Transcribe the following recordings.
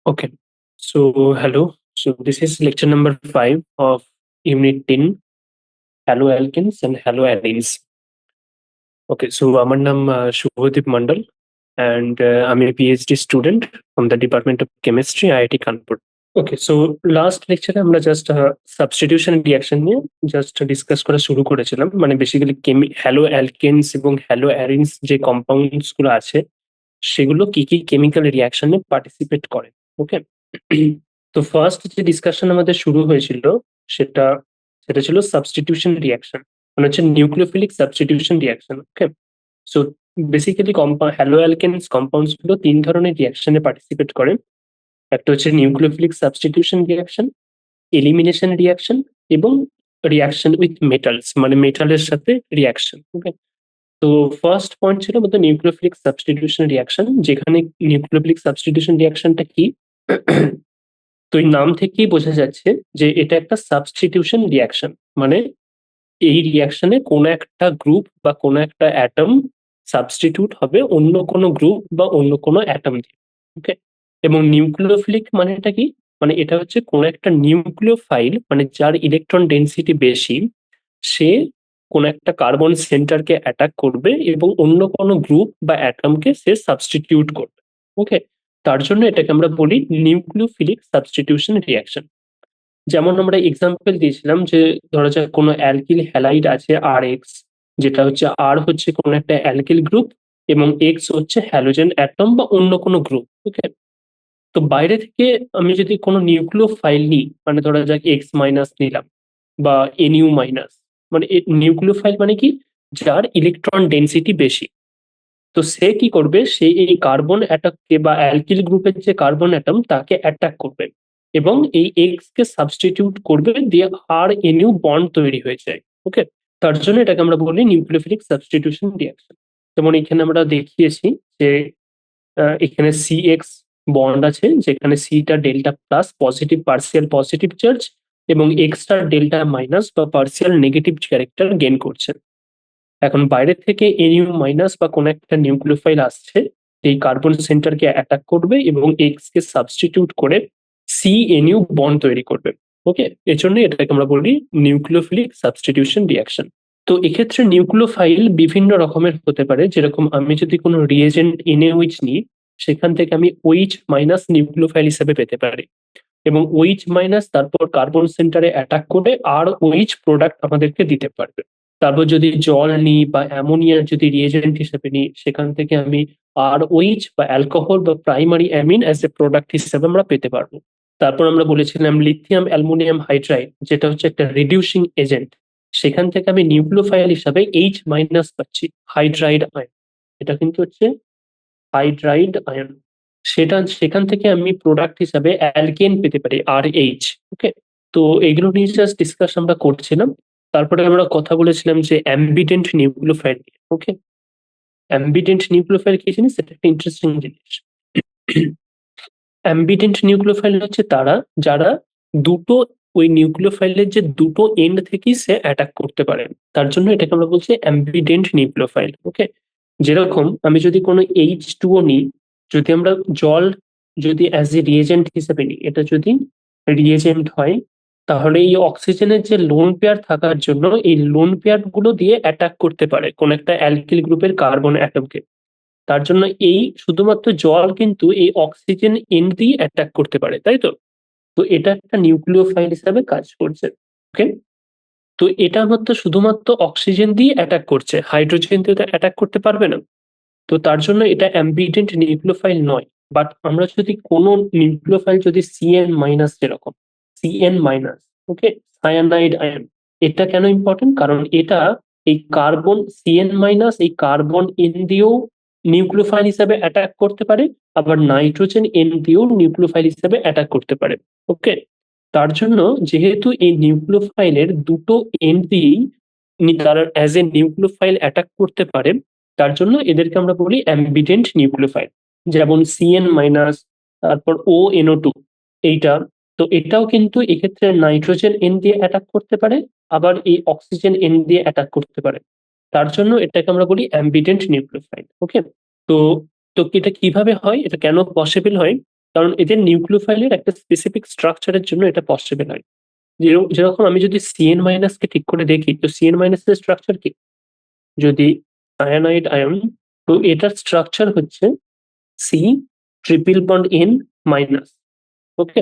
Okay. Hello. This is lecture number 5 of Unit 10, Haloalkenes and Haloarenes. আমার নাম Subhadip Mondal and আমি PhD student from the Department of Chemistry, IIT Kanpur. Last লেকচারে আমরা just substitution reaction নিয়ে just discuss করা শুরু করেছিলাম, মানে বেসিক্যালি হ্যালো অ্যালকেনস এবং হ্যালো অ্যারিনস যে কম্পাউন্ডস গুলো আছে সেগুলো কি কি কেমিক্যাল রিঅ্যাকশনে পার্টিসিপেট করে। ওকে। তো ফার্স্ট যে ডিসকাশন আমাদের শুরু হয়েছিল সেটা সেটা ছিল সাবস্টিটিউশন রিঅ্যাকশন, মানে হচ্ছে নিউক্লিওফিলিক সাবস্টিটিউশন রিঅ্যাকশন। ওকে। সো বেসিক্যালি হ্যালো অ্যালকেনস কম্পাউন্ডস গুলো তিন ধরনের রিঅ্যাকশনে পার্টিসিপেট করে। একটা হচ্ছে nucleophilic substitution reaction, elimination reaction এবং রিঅ্যাকশন উইথ মেটালস, মানে মেটালের সাথে রিঅ্যাকশন। ওকে। তো ফার্স্ট পয়েন্ট ছিল মধ্যে নিউক্লিওফিলিক সাবস্টিটিউশন রিঅ্যাকশন, যেখানে নিউক্লিওফিলিক সাবস্টিটিউশন রিঅ্যাকশনটা কি তো এই নাম থেকেই বোঝা যাচ্ছে যে এটা একটা সাবস্টিটিউশন রিঅ্যাকশন, মানে এই রিঅ্যাকশনে কোনো একটা গ্রুপ বা কোনো একটা অ্যাটম সাবস্টিটিউট হবে অন্য কোনো গ্রুপ বা অন্য কোনো অ্যাটম দিয়ে। ওকে। এবং নিউক্লিওফিলিক মানেটা কি, মানে এটা হচ্ছে কোনো একটা নিউক্লিওফাইল, মানে যার ইলেকট্রন ডেনসিটি বেশি, সে কোনো একটা কার্বন সেন্টারকে অ্যাটাক করবে এবং অন্য কোনো গ্রুপ বা অ্যাটমকে সে সাবস্টিটিউট করবে। ওকে। তার জন্য এটাকে আমরা বলি নিউক্লিওফিলিক সাবস্টিটিউশন রিঅ্যাকশন। যেমন আমরা এক্সাম্পল দিয়েছিলাম যে ধরা যাক কোনো অ্যালকিল হ্যালাইড আছে আর যেটা হচ্ছে আর হচ্ছে কোনো একটা অ্যালকিল গ্রুপ এবং এক্স হচ্ছে হ্যালোজেন অ্যাটম বা অন্য কোনো গ্রুপ। ওকে। তো বাইরে থেকে আমি যদি কোনো নিউক্লিওফাইল নিই, মানে ধরা যাক এক্স- নিলাম বা NU-, মানে নিউক্লিওফাইল মানে কি, যার ইলেকট্রন ডেনসিটি বেশি। তো সে কি করবে, সে এই কার্বন অ্যাটমকে বা অ্যালকিল গ্রুপের যে কার্বন অ্যাটম তাকে অ্যাটাক করবে এবং এই এক্স কে সাবস্টিটিউট করবে, দিয়ে RNU বন্ড তৈরি হয়ে যায়। ওকে। তার জন্য এটাকে আমরা বলি নিউক্লিওফিলিক সাবস্টিটিউশন রিঅ্যাকশন। যেমন এখানে আমরা দেখিয়েছি যে এখানে CX বন্ড আছে, যেখানে সিটা delta plus positive partial positive charge এবং এক্সটা ডেল্টা মাইনাস বা পার্সিয়াল নেগেটিভ ক্যারেক্টার গেইন করছে। এখন বাইরে থেকে NU- বা কোনো একটা নিউক্লিওফাইল আসছে, এই কার্বন সেন্টারকে অ্যাটাক করবে এবং এক্স কে সাবস্টিটিউট করে CNU বন্ড তৈরি করবে। ওকে। এর জন্য এটাকে আমরা বলি নিউক্লিওফিলিক সাবস্টিটিউশন রিঅ্যাকশন। তো এক্ষেত্রে নিউক্লিওফাইল বিভিন্ন রকমের হতে পারে, যেরকম আমি যদি কোনো রিএজেন্ট NaOH নিই, সেখান থেকে আমি OH- নিউক্লিওফাইল হিসেবে পেতে পারি এবং OH- তারপর কার্বন সেন্টারে অ্যাটাক করে আর OH প্রোডাক্ট আমাদেরকে দিতে পারবে। তারপর যদি জল নিই বা অ্যামোনিয়ার যদি রিএজেন্ট হিসেবে নিই, সেখান থেকে আমি ROH বা অ্যালকোহল বা primary amine as a product হিসেবে আমরা পেতে পারবো। তারপর আমরা বলেছিলাম লিথিয়াম অ্যালুমিনিয়াম হাইড্রাইড, যেটা হচ্ছে একটা রিডিউসিং এজেন্ট, সেখান থেকে আমি নিউক্লিওফাইল হিসাবে H- পাচ্ছি, হাইড্রাইড আয়ন। এটা কিন্তু হচ্ছে হাইড্রাইড আয়ন। সেখান থেকে আমি প্রোডাক্ট হিসাবে অ্যালকেন পেতে পারি, RH। ওকে। তো এগুলো নিয়ে জাস্ট ডিসকাস আমরা করছিলাম। তারপরে আমরা কথা বলেছিলাম যে অ্যাম্বিডেন্ট নিউক্লিওফাইল নিয়ে। ওকে। অ্যাম্বিডেন্ট নিউক্লিওফাইল কি জিনিস, এটা একটা ইন্টারেস্টিং জিনিস। অ্যাম্বিডেন্ট নিউক্লিওফাইল হচ্ছে তারা যারা দুটো ওই নিউক্লিওফাইলের যে দুটো এন্ড থেকেই সে অ্যাটাক করতে পারে, তার জন্য এটাকে আমরা বলছি অ্যাম্বিডেন্ট নিউক্লিওফাইল। ওকে। যেরকম আমি যদি কোনো H2O নিই, যদি আমরা জল যদি অ্যাজ এ রিএজেন্ট হিসেবে নিই, এটা যদি রিএজেন্ট হয়, তাহলে এই অক্সিজেনের যে লোন পেয়ার থাকার জন্য এই লোন পেয়ার গুলো দিয়ে অ্যাটাক করতে পারে কোন একটা অ্যালকিল গ্রুপের কার্বন অ্যাটমকে। তার জন্য এই শুধুমাত্র জল কিন্তু এই অক্সিজেন এন্ড দিয়ে অ্যাটাক করতে পারে, তাই তো। তো এটা একটা নিউক্লিওফাইল হিসাবে কাজ করছে। ওকে। তো এটা মাত্র শুধুমাত্র অক্সিজেন দিয়ে অ্যাটাক করছে, হাইড্রোজেন দিয়ে তো অ্যাটাক করতে পারবে না। তো তার জন্য এটা অ্যাম্বিডেন্ট নিউক্লিওফাইল নয়। বাট আমরা যদি কোনো নিউক্লিওফাইল যদি CN-, যেরকম CN-, ওকে, সায়ানাইড আয়ন, এটা কেন ইম্পর্টেন্ট, কারণ এটা এই কার্বন CN-, এই কার্বন এন দিয়েও নিউক্লিওফাইল হিসেবে অ্যাটাক করতে পারে, আবার নাইট্রোজেন এন দিয়েও নিউক্লিওফাইল হিসেবে অ্যাটাক করতে পারে। ওকে। তার জন্য যেহেতু এই নিউক্লিওফাইলের দুটো এন্ড দিয়েই তারা অ্যাজ এ নিউক্লিওফাইল অ্যাটাক করতে পারে, তার জন্য এদেরকে আমরা বলি অ্যাম্বিডেন্ট নিউক্লিওফাইল। যেমন CN-, তারপর ONO2, এইটা। তো এটাও কিন্তু এক্ষেত্রে নাইট্রোজেন এন দিয়ে অ্যাটাক করতে পারে, আবার এই অক্সিজেন এন দিয়ে অ্যাটাক করতে পারে। তার জন্য এটাকে আমরা বলি অ্যাম্বিডেন্ট নিউক্লিওফাইল। ওকে। তো তো এটা কিভাবে হয়, এটা কেন পসিবল হয়, কারণ এদের নিউক্লিওফাইলের একটা স্পেসিফিক স্ট্রাকচারের জন্য এটা পসিবল হয়। যেরকম আমি যদি CN মাইনাসকে ঠিক করে দেখি, তো CN মাইনাসের স্ট্রাকচার কি? যদি সায়ানাইড আয়ন, তো এটার স্ট্রাকচার হচ্ছে C triple bond N minus. Okay,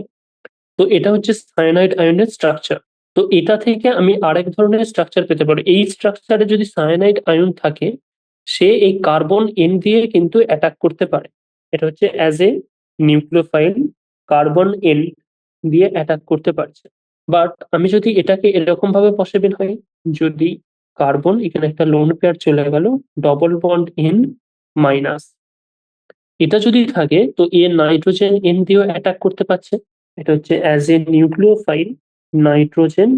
তো এটা হচ্ছে সায়ানাইড আয়নের স্ট্রাকচার। তো এটা থেকে আমি আরেক ধরনের স্ট্রাকচার পেতে পারি। এই স্ট্রাকচারে যদি সায়ানাইড আয়ন থাকে, সে এই কার্বন এন দিয়ে কিন্তু অ্যাটাক করতে পারে। এটা হচ্ছে as a nucleophile carbon N দিয়ে অ্যাটাক করতে পারছে। বাট আমি যদি এটাকে এরকম ভাবে পসিবল হয়, যদি কার্বন এখানে একটা লোন পেয়ার চলে গেল, ডবল বন্ড এন মাইনাস, এটা যদি থাকে তো এর নাইট্রোজেন এন দিয়েও অ্যাটাক করতে পারছে। এটা হচ্ছে as a nucleophile nitrogen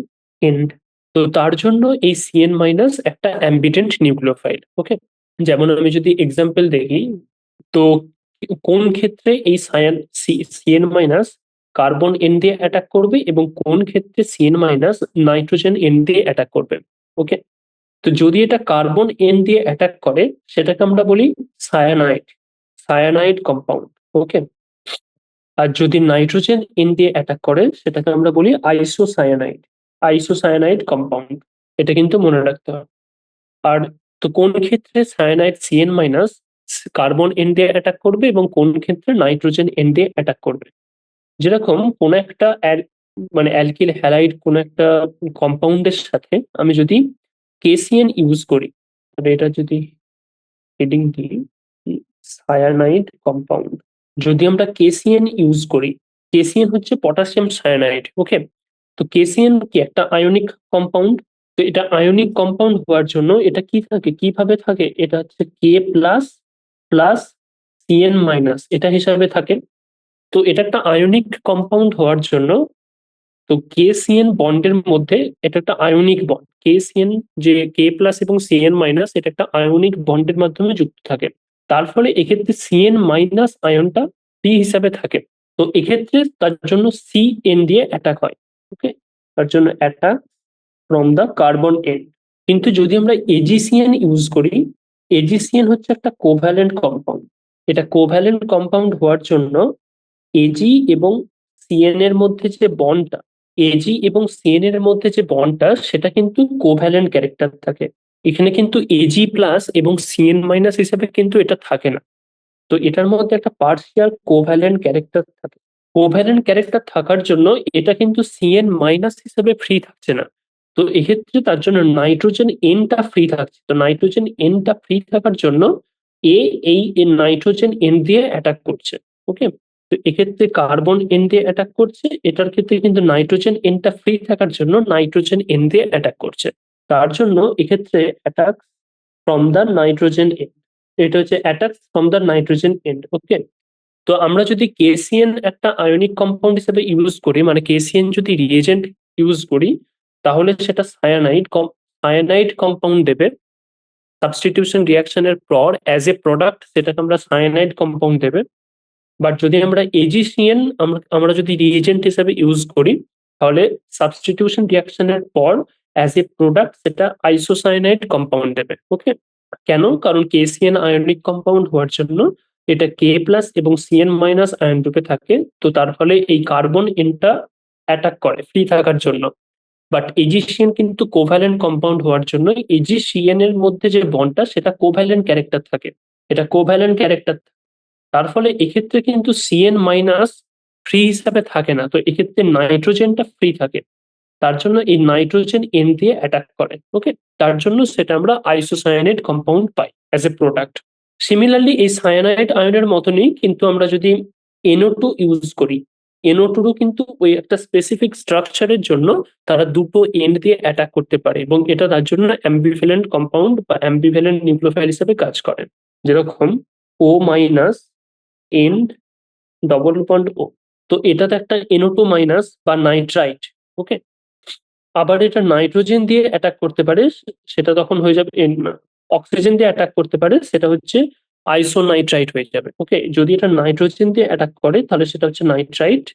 end. তো তার জন্য এই CN মাইনাস একটা অ্যাম্বিডেন্ট নিউক্লিওফাইল। ওকে, যেমন আমি যদি এক্সাম্পল দেখি, তো কোন ক্ষেত্রে এই CN মাইনাস কার্বন এন দিয়ে অ্যাটাক করবে এবং কোন ক্ষেত্রে CN মাইনাস নাইট্রোজেন এন দিয়ে অ্যাটাক করবে। ওকে, তো যদি এটা কার্বন এন দিয়ে অ্যাটাক করে, সেটাকে আমরা বলি সায়ানাইড, সায়ানাইড কম্পাউন্ড। ওকে, আর যদি নাইট্রোজেন এন দিয়ে অ্যাটাক করে, সেটাকে আমরা বলি আইসোসায়ানাইড, আইসোসায়ানাইড কম্পাউন্ড। এটা কিন্তু মনে রাখতে হবে। আর তো কোন ক্ষেত্রে cyanide CN minus carbon N দিয়ে অ্যাটাক করবে এবং কোন ক্ষেত্রে নাইট্রোজেন এন দিয়ে অ্যাটাক করবে। যেরকম কোন একটা মানে অ্যালকিল হ্যালাইড কোন একটা কম্পাউন্ডের সাথে আমি যদি KCN ইউজ করি, তাহলে এটা যদি হেডিং দিই সায়ানাইড কম্পাউন্ড, যদি আমরা KCN ইউজ করি, KCN হচ্ছে পটাশিয়াম সায়ানাইড। ওকে, তো KCN কি একটা আয়নিক কম্পাউন্ড। তো এটা আয়নিক কম্পাউন্ড হওয়ার জন্য এটা কি থাকে, কিভাবে থাকে, এটা হচ্ছে K plus plus CN minus এটা হিসাবে থাকে। তো এটা একটা আয়নিক কম্পাউন্ড হওয়ার জন্য, তো KCN বন্ডের মধ্যে এটা একটা আয়নিক বন্ড, KCN যে K প্লাস এবং CN মাইনাস এটা একটা আয়নিক বন্ডের মাধ্যমে যুক্ত থাকে। তার ফলে এক্ষেত্রে CN মাইনাস আয়নটা ফ্রি হিসাবে থাকে। তো এক্ষেত্রে তার জন্য CN দিয়ে অ্যাটাক হয়। ওকে, তার জন্য attack from the carbon end. কিন্তু যদি আমরা AgCN ইউজ করি, AgCN হচ্ছে একটা কোভ্যালেন্ট কম্পাউন্ড। এটা কোভ্যালেন্ট কম্পাউন্ড হওয়ার জন্য এজি এবং সিএন এর মধ্যে যে বন্ডটা, এজি এবং সিএন এর মধ্যে যে বন্ডটা, সেটা কিন্তু কোভ্যালেন্ট ক্যারেক্টার থাকে। এখানে কিন্তু এজি প্লাস এবং সিএন মাইনাস হিসেবে কিন্তু এটা থাকে না। তো এটার মধ্যে একটা পার্শিয়াল কোভ্যালেন্ট ক্যারেক্টার থাকে। কোভ্যালেন্ট ক্যারেক্টার থাকার জন্য এটা কিন্তু CN মাইনাস হিসেবে ফ্রি থাকছে না। তো এক্ষেত্রে তার জন্য নাইট্রোজেন এনটা ফ্রি থাকছে। তো নাইট্রোজেন এনটা ফ্রি থাকার জন্য এই নাইট্রোজেন এন দিয়ে অ্যাটাক করছে। ওকে, তো এক্ষেত্রে কার্বন এন দিয়ে অ্যাটাক করছে, এটার ক্ষেত্রে কিন্তু নাইট্রোজেন এনটা ফ্রি থাকার জন্য নাইট্রোজেন এন দিয়ে অ্যাটাক করছে। তার জন্য এক্ষেত্রে attack from the nitrogen N, এটা হচ্ছে attack from the nitrogen end. Okay, তো আমরা যদি KCN একটা আয়নিক কম্পাউন্ড হিসেবে ইউজ করি, মানে KCN যদি রিএজেন্ট ইউজ করি, তাহলে সেটা সায়ানাইড কম্পাউন্ড দেবে। সাবস্টিটিউশন রিয়াকশনের পর অ্যাজ এ প্রোডাক্ট সেটাকে আমরা সায়ানাইড কম্পাউন্ড দেবে। বাট যদি আমরা AgCN আমরা যদি রিএজেন্ট হিসেবে ইউজ করি, তাহলে সাবস্টিটিউশন রিয়াকশনের পর অ্যাজ এ প্রোডাক্ট সেটা আইসোসায়ানাইড কম্পাউন্ড দেবে। ওকে, কেন? কারণ KCN আয়নিক কম্পাউন্ড হওয়ার জন্য এটা K প্লাস এবং CN মাইনাস আয়ন রূপে থাকে। তো তার ফলে এই কার্বন এনটা অ্যাটাক করে ফ্রি থাকার জন্য। বাট AgCN কিন্তু কোভ্যালেন্ট কম্পাউন্ড হওয়ার জন্য AgCN এর মধ্যে যে বন্ডটা সেটা কোভ্যালেন্ট ক্যারেক্টার থাকে, এটা কোভ্যালেন্ট ক্যারেক্টার। তার ফলে এক্ষেত্রে কিন্তু CN মাইনাস ফ্রি হিসাবে থাকে না। তো এক্ষেত্রে নাইট্রোজেনটা ফ্রি থাকে। তার জন্য এই নাইট্রোজেন এন দিয়ে অ্যাটাক করে। ওকে, তার জন্য সেটা আমরা isocyanide compound pi as a product. Similarly এই সায়ানাইড আয়নের মতনই কিন্তু আমরা যদি NO2 ইউজ করি, NO2 কিন্তু ওই একটা স্পেসিফিক স্ট্রাকচারের জন্য তারা দুটো এন্ড দিয়ে অ্যাটাক করতে পারে এবং এটা তার জন্য অ্যাম্বিভ্যালেন্ট কম্পাউন্ড বা অ্যাম্বিভ্যালেন্ট নিউক্লিওফাইল হিসেবে কাজ করে। যেরকম O minus and double bond O, তো এটাতে একটা NO2 মাইনাস বা নাইট্রাইট। ওকে, আবার এটা নাইট্রোজেন দিয়ে অ্যাটাক করতে পারে, সেটা তখন হয়ে যাবে অক্সিজেন দিয়ে অ্যাটাক করতে পারে, সেটা হচ্ছে আইসোনাইট্রাইট হয়ে যাবে। ওকে, যদি এটা নাইট্রোজেন দিয়ে অ্যাটাক করে তাহলে সেটা হচ্ছে নাইট্রাইট।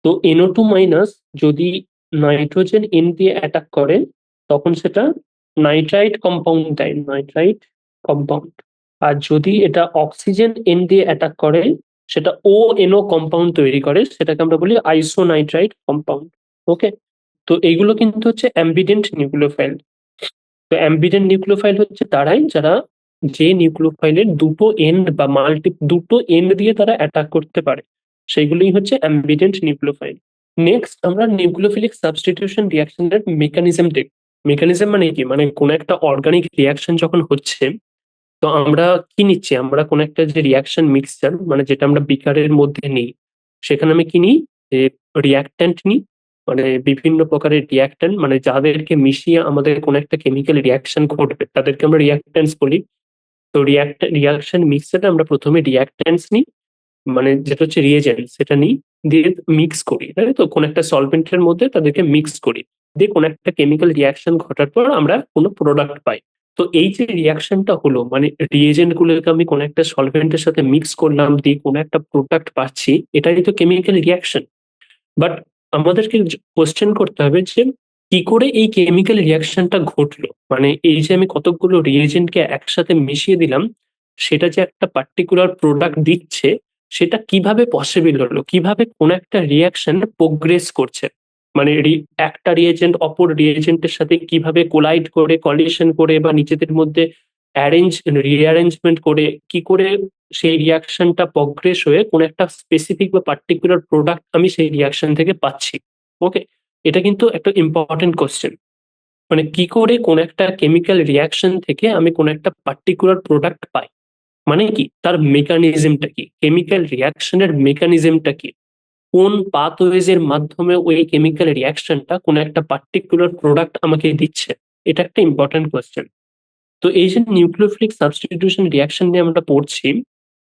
তো NO2 মাইনাস যদি নাইট্রোজেন এন দিয়ে অ্যাটাক করে, তখন সেটা নাইট্রাইট কম্পাউন্ড দেয়, নাইট্রাইট কম্পাউন্ড। আর যদি এটা অক্সিজেন এন দিয়ে অ্যাটাক করে, সেটা ONO কম্পাউন্ড তৈরি করে, সেটাকে আমরা বলি আইসোনাইট্রাইট কম্পাউন্ড। ওকে, তো এইগুলো কিন্তু হচ্ছে অ্যাম্বিডেন্ট নিউক্লিওফাইল। তো অ্যাম্বিডেন্ট নিউক্লিওফাইল হচ্ছে তারাই যারা যে নিউক্লিওফাইলের দুটো এন্ড দিয়ে তারা অ্যাটাক করতে পারে, সেগুলোই হচ্ছে অ্যাম্বিডেন্ট নিউক্লিওফাইল। নেক্সট আমরা নিউক্লিওফিলিক সাবস্টিটিউশন রিঅ্যাকশনের মেকানিজম দেখব। মেকানিজম মানে কি, মানে কোন একটা অর্গানিক রিঅ্যাকশন যখন হচ্ছে, তো আমরা কি নিচ্ছি, আমরা কোন একটা যে রিঅ্যাকশন মিক্সচার মানে যেটা আমরা বিকারের মধ্যে নিই, সেখানে আমি কি নিই, যে রিঅ্যাক্ট্যান্ট নিই, মানে বিভিন্ন প্রকারের রিঅ্যাক্ট্যান্ট, মানে যাদেরকে মিশিয়ে আমাদের কোন একটা কেমিক্যাল রিঅ্যাকশন ঘটবে তাদেরকে আমরা রিঅ্যাক্ট্যান্টস বলি। তো রিঅ্যাকশন মিক্সচারে আমরা প্রথমে রিঅ্যাক্ট্যান্টস নিই, মানে যেটা হচ্ছে রিয়েজেন্ট, সেটা নিই, দিয়ে মিক্স করি, তাই তো, কোন একটা সলভেন্টের মধ্যে তাদেরকে মিক্স করি, দিয়ে কোন একটা কেমিক্যাল রিঅ্যাকশন ঘটার পর আমরা কোনো প্রোডাক্ট পাই। তো এই যে রিঅ্যাকশনটা হলো, মানে রিয়েজেন্ট গুলোকে আমি কোন একটা সলভেন্টের সাথে মিক্স করলাম, দিয়ে কোন একটা প্রোডাক্ট পাচ্ছি, এটাই তো কেমিক্যাল রিঅ্যাকশন। বাট আমাদেরকে কোশ্চেন করতে হবে যে কি করে এই কেমিক্যাল রিঅ্যাকশনটা ঘটলো, মানে এই যে আমি কতগুলো রিয়েজেন্টকে একসাথে মিশিয়ে দিলাম, সেটা যে একটা পার্টিকুলার প্রোডাক্ট দিচ্ছে, সেটা কিভাবে পসিবল হলো, কিভাবে কোন একটা রিঅ্যাকশন প্রোগ্রেস করছে, মানে একটা রিয়েজেন্ট অপর রিয়েজেন্টের সাথে কিভাবে কোলাইড করে, কলিশন করে, বা নিজেদের মধ্যে রিঅ্যারেঞ্জমেন্ট করে কি করে সেই রিয়াকশনটা প্রগ্রেস হয়ে কোন একটা স্পেসিফিক বা পার্টিকুলার প্রোডাক্ট আমি সেই রিয়াকশন থেকে পাচ্ছি। ওকে, এটা কিন্তু একটা ইম্পর্টেন্ট কোশ্চেন, মানে কি করে কোন একটা কেমিক্যাল রিয়াকশন থেকে আমি কোন একটা পার্টিকুলার প্রোডাক্ট পাই, মানে কি তার মেকানিজমটা কি, কেমিক্যাল রিয়াকশনের মেকানিজমটা কি, কোন পাথওয়েজ এর মাধ্যমে ওই কেমিক্যাল রিয়াকশনটা কোন একটা পার্টিকুলার প্রোডাক্ট আমাকে দিচ্ছে, এটা একটা ইম্পর্টেন্ট কোশ্চেন। তো এই যে নিউক্লিওফিলিক সাবস্টিটিউশন রিয়াকশন নিয়ে আমরা পড়ছি,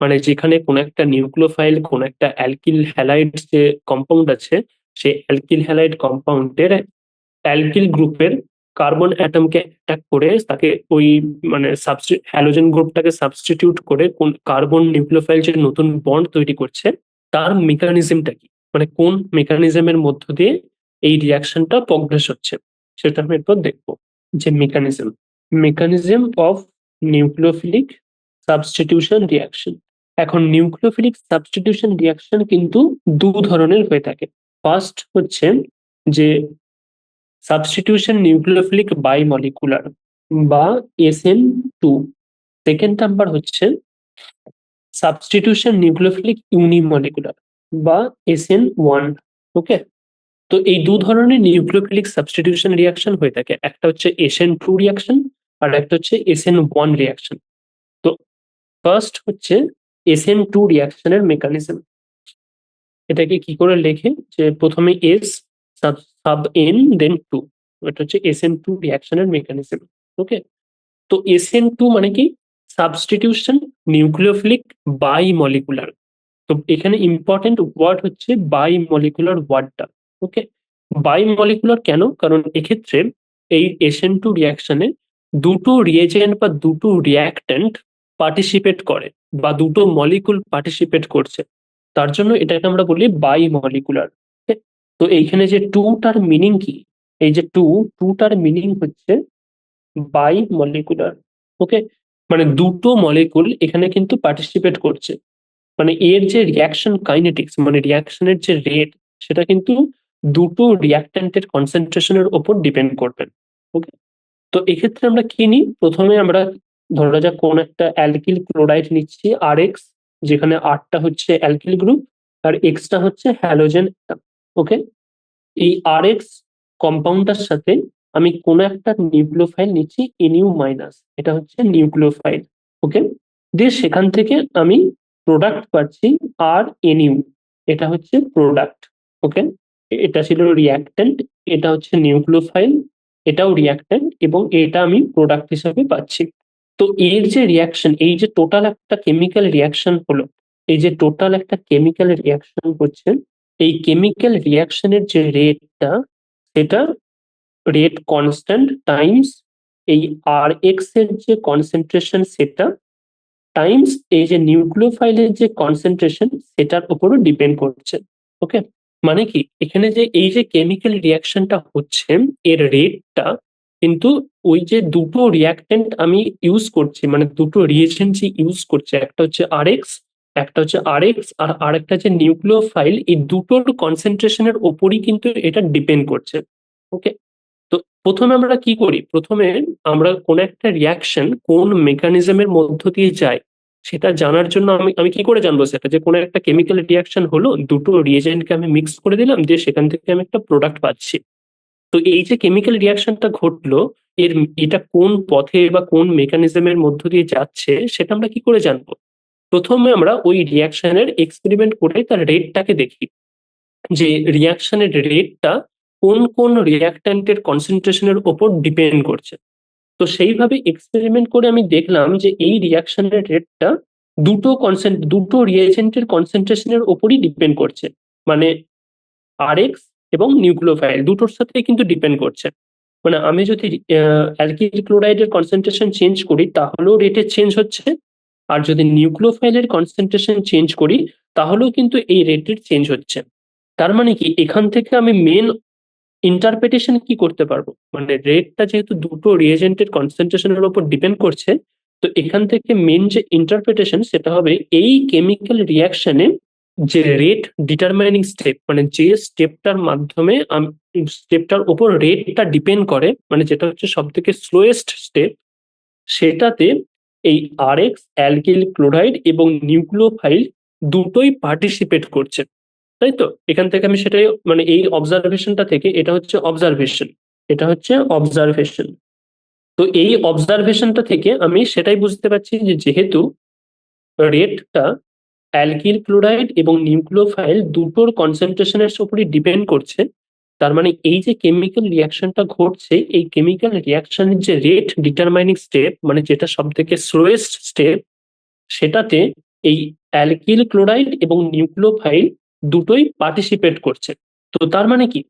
মানে যেখানে কোন একটা নিউক্লিওফাইল কোন একটা অ্যালকিল হ্যালাইড যে কম্পাউন্ড আছে, সেই অ্যালকিল হ্যালাইড কম্পাউন্ডের অ্যালকিল গ্রুপের কার্বন অ্যাটমকে অ্যাটাক করে তাকে ওই মানে হ্যালোজেন গ্রুপটাকে সাবস্টিটিউট করে কোন কার্বন নিউক্লিওফাইল যে নতুন বন্ড তৈরি করছে, তার মেকানিজমটা কি, মানে কোন মেকানিজমের মধ্য দিয়ে এই রিয়াকশনটা প্রগ্রেস হচ্ছে, সেটা আমি এরপর দেখবো। যে mechanism of nucleophilic substitution reaction. এখন নিউক্লিওফিলিক সাবস্টিটিউশন রিয়াকশন কিন্তু দু ধরনের হয়ে থাকে। ফার্স্ট হচ্ছে যে সাবস্টিটিউশন নিউক্লিওফিলিক বাইমলিকুলার বা SN2। সেকেন্ড নাম্বার হচ্ছে সাবস্টিটিউশন নিউক্লিওফিলিক ইউনিমলিকুলার বা SN1। ওকে, তো এই দু ধরনের নিউক্লিওফিলিক সাবস্টিটিউশন রিয়াকশন হয়ে থাকে, একটা হচ্ছে SN2 রিয়াকশন আর একটা হচ্ছে SN1 রিয়াকশন। তো ফার্স্ট হচ্ছে SN2 রিয়াকশনের মেকানিজম। এটাকে কি করে লেখে, যে প্রথমে S সাব সাব N দেন 2, এটা হচ্ছে SN2 রিয়াকশনের মেকানিজম। ওকে, তো SN2 মানে কি, সাবস্টিটিউশন নিউক্লিওফিলিক বাইমলিকুলার। তো এখানে ইম্পর্টেন্ট ওয়ার্ড হচ্ছে বাইমলিকুলার ওয়ার্ডটা। ওকে, বাইমলিকুলার কেন, কারণ এক্ষেত্রে এই SN2 রিয়াকশনে দুটো রিয়েজেন্ট বা দুটো রিয়াক্ট্যান্ট পার্টিসিপেট করে, বা দুটো মলিকুল পার্টিসিপেট করছে, তার জন্য এটাকে আমরা বলি বাইমলিকুলার। তো এইখানে যে টুটার মিনিং কি, এই যে টুটার মিনিং হচ্ছে বাইমলিকুলার। ওকে, মানে দুটো মলিকুল এখানে কিন্তু পার্টিসিপেট করছে, মানে এর যে রিয়াকশন কাইনেটিক্স মানে রিয়াকশনের যে রেট, সেটা কিন্তু দুটো রিয়াক্ট্যান্টের কনসেন্ট্রেশনের ওপর ডিপেন্ড করবে। ওকে, তো এক্ষেত্রে আমরা কি নিই, প্রথমে আমরা ধরা যাক কোন একটা অ্যালকিল ক্লোরাইড নিচ্ছি RX, যেখানে Rটা হচ্ছে অ্যালকিল গ্রুপ আর Xটা হচ্ছে হ্যালোজেন। ওকে, এই RX কম্পাউন্ডটার সাথে আমি কোন একটা নিউক্লিওফাইল নিচ্ছি NU-, এটা হচ্ছে নিউক্লিওফাইল। ওকে, দিয়ে সেখান থেকে আমি প্রোডাক্ট পাচ্ছি RNU, এটা হচ্ছে প্রোডাক্ট। ওকে, এটা ছিল রিয়াক্ট্যান্ট, এটা হচ্ছে নিউক্লিওফাইল, এটাও রিয়াক্ট্যান্ট, এবং এটা আমি প্রোডাক্ট হিসাবে পাচ্ছি। তো এর যে রিয়াকশন, এই যে টোটাল একটা কেমিক্যাল রিয়াকশন হলো, এই যে টোটাল একটা কেমিক্যাল রিয়াকশন হচ্ছে, এই কেমিক্যাল রিয়াকশনের যে রেটটা, সেটা রেট কনস্ট্যান্ট টাইমস এই RX এর যে কনসেন্ট্রেশন সেটা টাইমস এই যে নিউক্লিওফাইলের যে কনসেন্ট্রেশন সেটার উপরও ডিপেন্ড করছে। ওকে, মানে কি এখানে যে এই যে কেমিক্যাল রিয়াকশনটা হচ্ছে, এর রেটটা কিন্তু ওই যে দুটো রিয়াক্ট্যান্ট আমি ইউজ করছি, মানে দুটো রিয়েজেন্ট যে ইউজ করছে, একটা হচ্ছে RX একটা হচ্ছে আরএক্স আর আরেকটা যে নিউক্লিওফাইল, এই দুটোর কনসেন্ট্রেশনের ওপরই কিন্তু এটা ডিপেন্ড করছে। ওকে, তো প্রথমে আমরা কি করি, প্রথমে আমরা কোন একটা রিয়াকশন কোন মেকানিজমের মধ্য দিয়ে যায় সেটা জানার জন্য আমি আমি কি করে জানবো সেটা, যে কোনো একটা কেমিক্যাল রিয়াকশন হলো, দুটো রিয়েজেন্টকে আমি মিক্স করে দিলাম, দিয়ে সেখান থেকে আমি একটা প্রোডাক্ট পাচ্ছি। তো এই যে কেমিক্যাল রিয়াকশনটা ঘটলো, এর এটা কোন পথে বা কোন মেকানিজমের মধ্য দিয়ে যাচ্ছে সেটা আমরা কি করে জানবো? প্রথমে আমরা ওই রিয়াকশনের এক্সপেরিমেন্ট করে তার রেটটাকে দেখি, যে রিয়াকশনের রেটটা কোন কোন রিয়াক্ট্যান্টের কনসেন্ট্রেশনের ওপর ডিপেন্ড করছে। তো সেইভাবে এক্সপেরিমেন্ট করে আমি দেখলাম যে এই রিয়াকশনের রেটটা দুটো রিয়েজেন্টের কনসেন্ট্রেশনের ওপরই ডিপেন্ড করছে, মানে আরএক্স এবং নিউক্লিওফাইল দুটোর সাথে কিন্তু ডিপেন্ড করছে। মানে আমি যদি অ্যালকিল ক্লোরাইডের কনসেন্ট্রেশন চেঞ্জ করি তাহলেও রেটে চেঞ্জ হচ্ছে, আর যদি নিউক্লিওফাইলের কনসেন্ট্রেশন চেঞ্জ করি তাহলেও কিন্তু এই রেটের চেঞ্জ হচ্ছে। তার মানে কি, এখান থেকে আমি মেন ইন্টারপ্রিটেশন কি করতে পারবো, মানে রেটটা যেহেতু দুটো রিয়েজেন্টের কনসেন্ট্রেশনের উপর ডিপেন্ড করছে, তো এখান থেকে মেন যে ইন্টারপ্রিটেশন সেটা হবে এই কেমিক্যাল রিয়াকশনে যে রেট ডিটারমাইনিং স্টেপ, মানে যে স্টেপটার মাধ্যমে স্টেপটার উপর রেটটা ডিপেন্ড করে, মানে যেটা হচ্ছে সব থেকে স্লোয়েস্ট স্টেপ, সেটাতে এই আরএক্স, অ্যালকিল ক্লোরাইড এবং নিউক্লিওফাইল দুটোই পার্টিসিপেট করছে। তাই তো, এখান থেকে আমি সেটাই, মানে এই অবজারভেশনটা থেকে এটা হচ্ছে অবজারভেশন, এটা হচ্ছে অবজারভেশন। তো এই অবজারভেশনটা থেকে আমি সেটাই বুঝতে পারছি যে যেহেতু রেটটা অ্যালকিল ক্লোরাইড এবং নিউক্লিওফাইল দুটোর কনসেন্ট্রেশনের উপরই ডিপেন্ড করছে, তার মানে এই যে কেমিক্যাল রিয়াকশনটা ঘটছে, এই কেমিক্যাল রিয়াকশনের যে রেট ডিটারমাইনিং স্টেপ, মানে যেটা সব থেকে স্লোয়েস্ট স্টেপ, সেটাতে এই অ্যালকিল ক্লোরাইড এবং নিউক্লিওফাইল দুটোই পার্টিসিপেট করছে। তো তার মানে কি,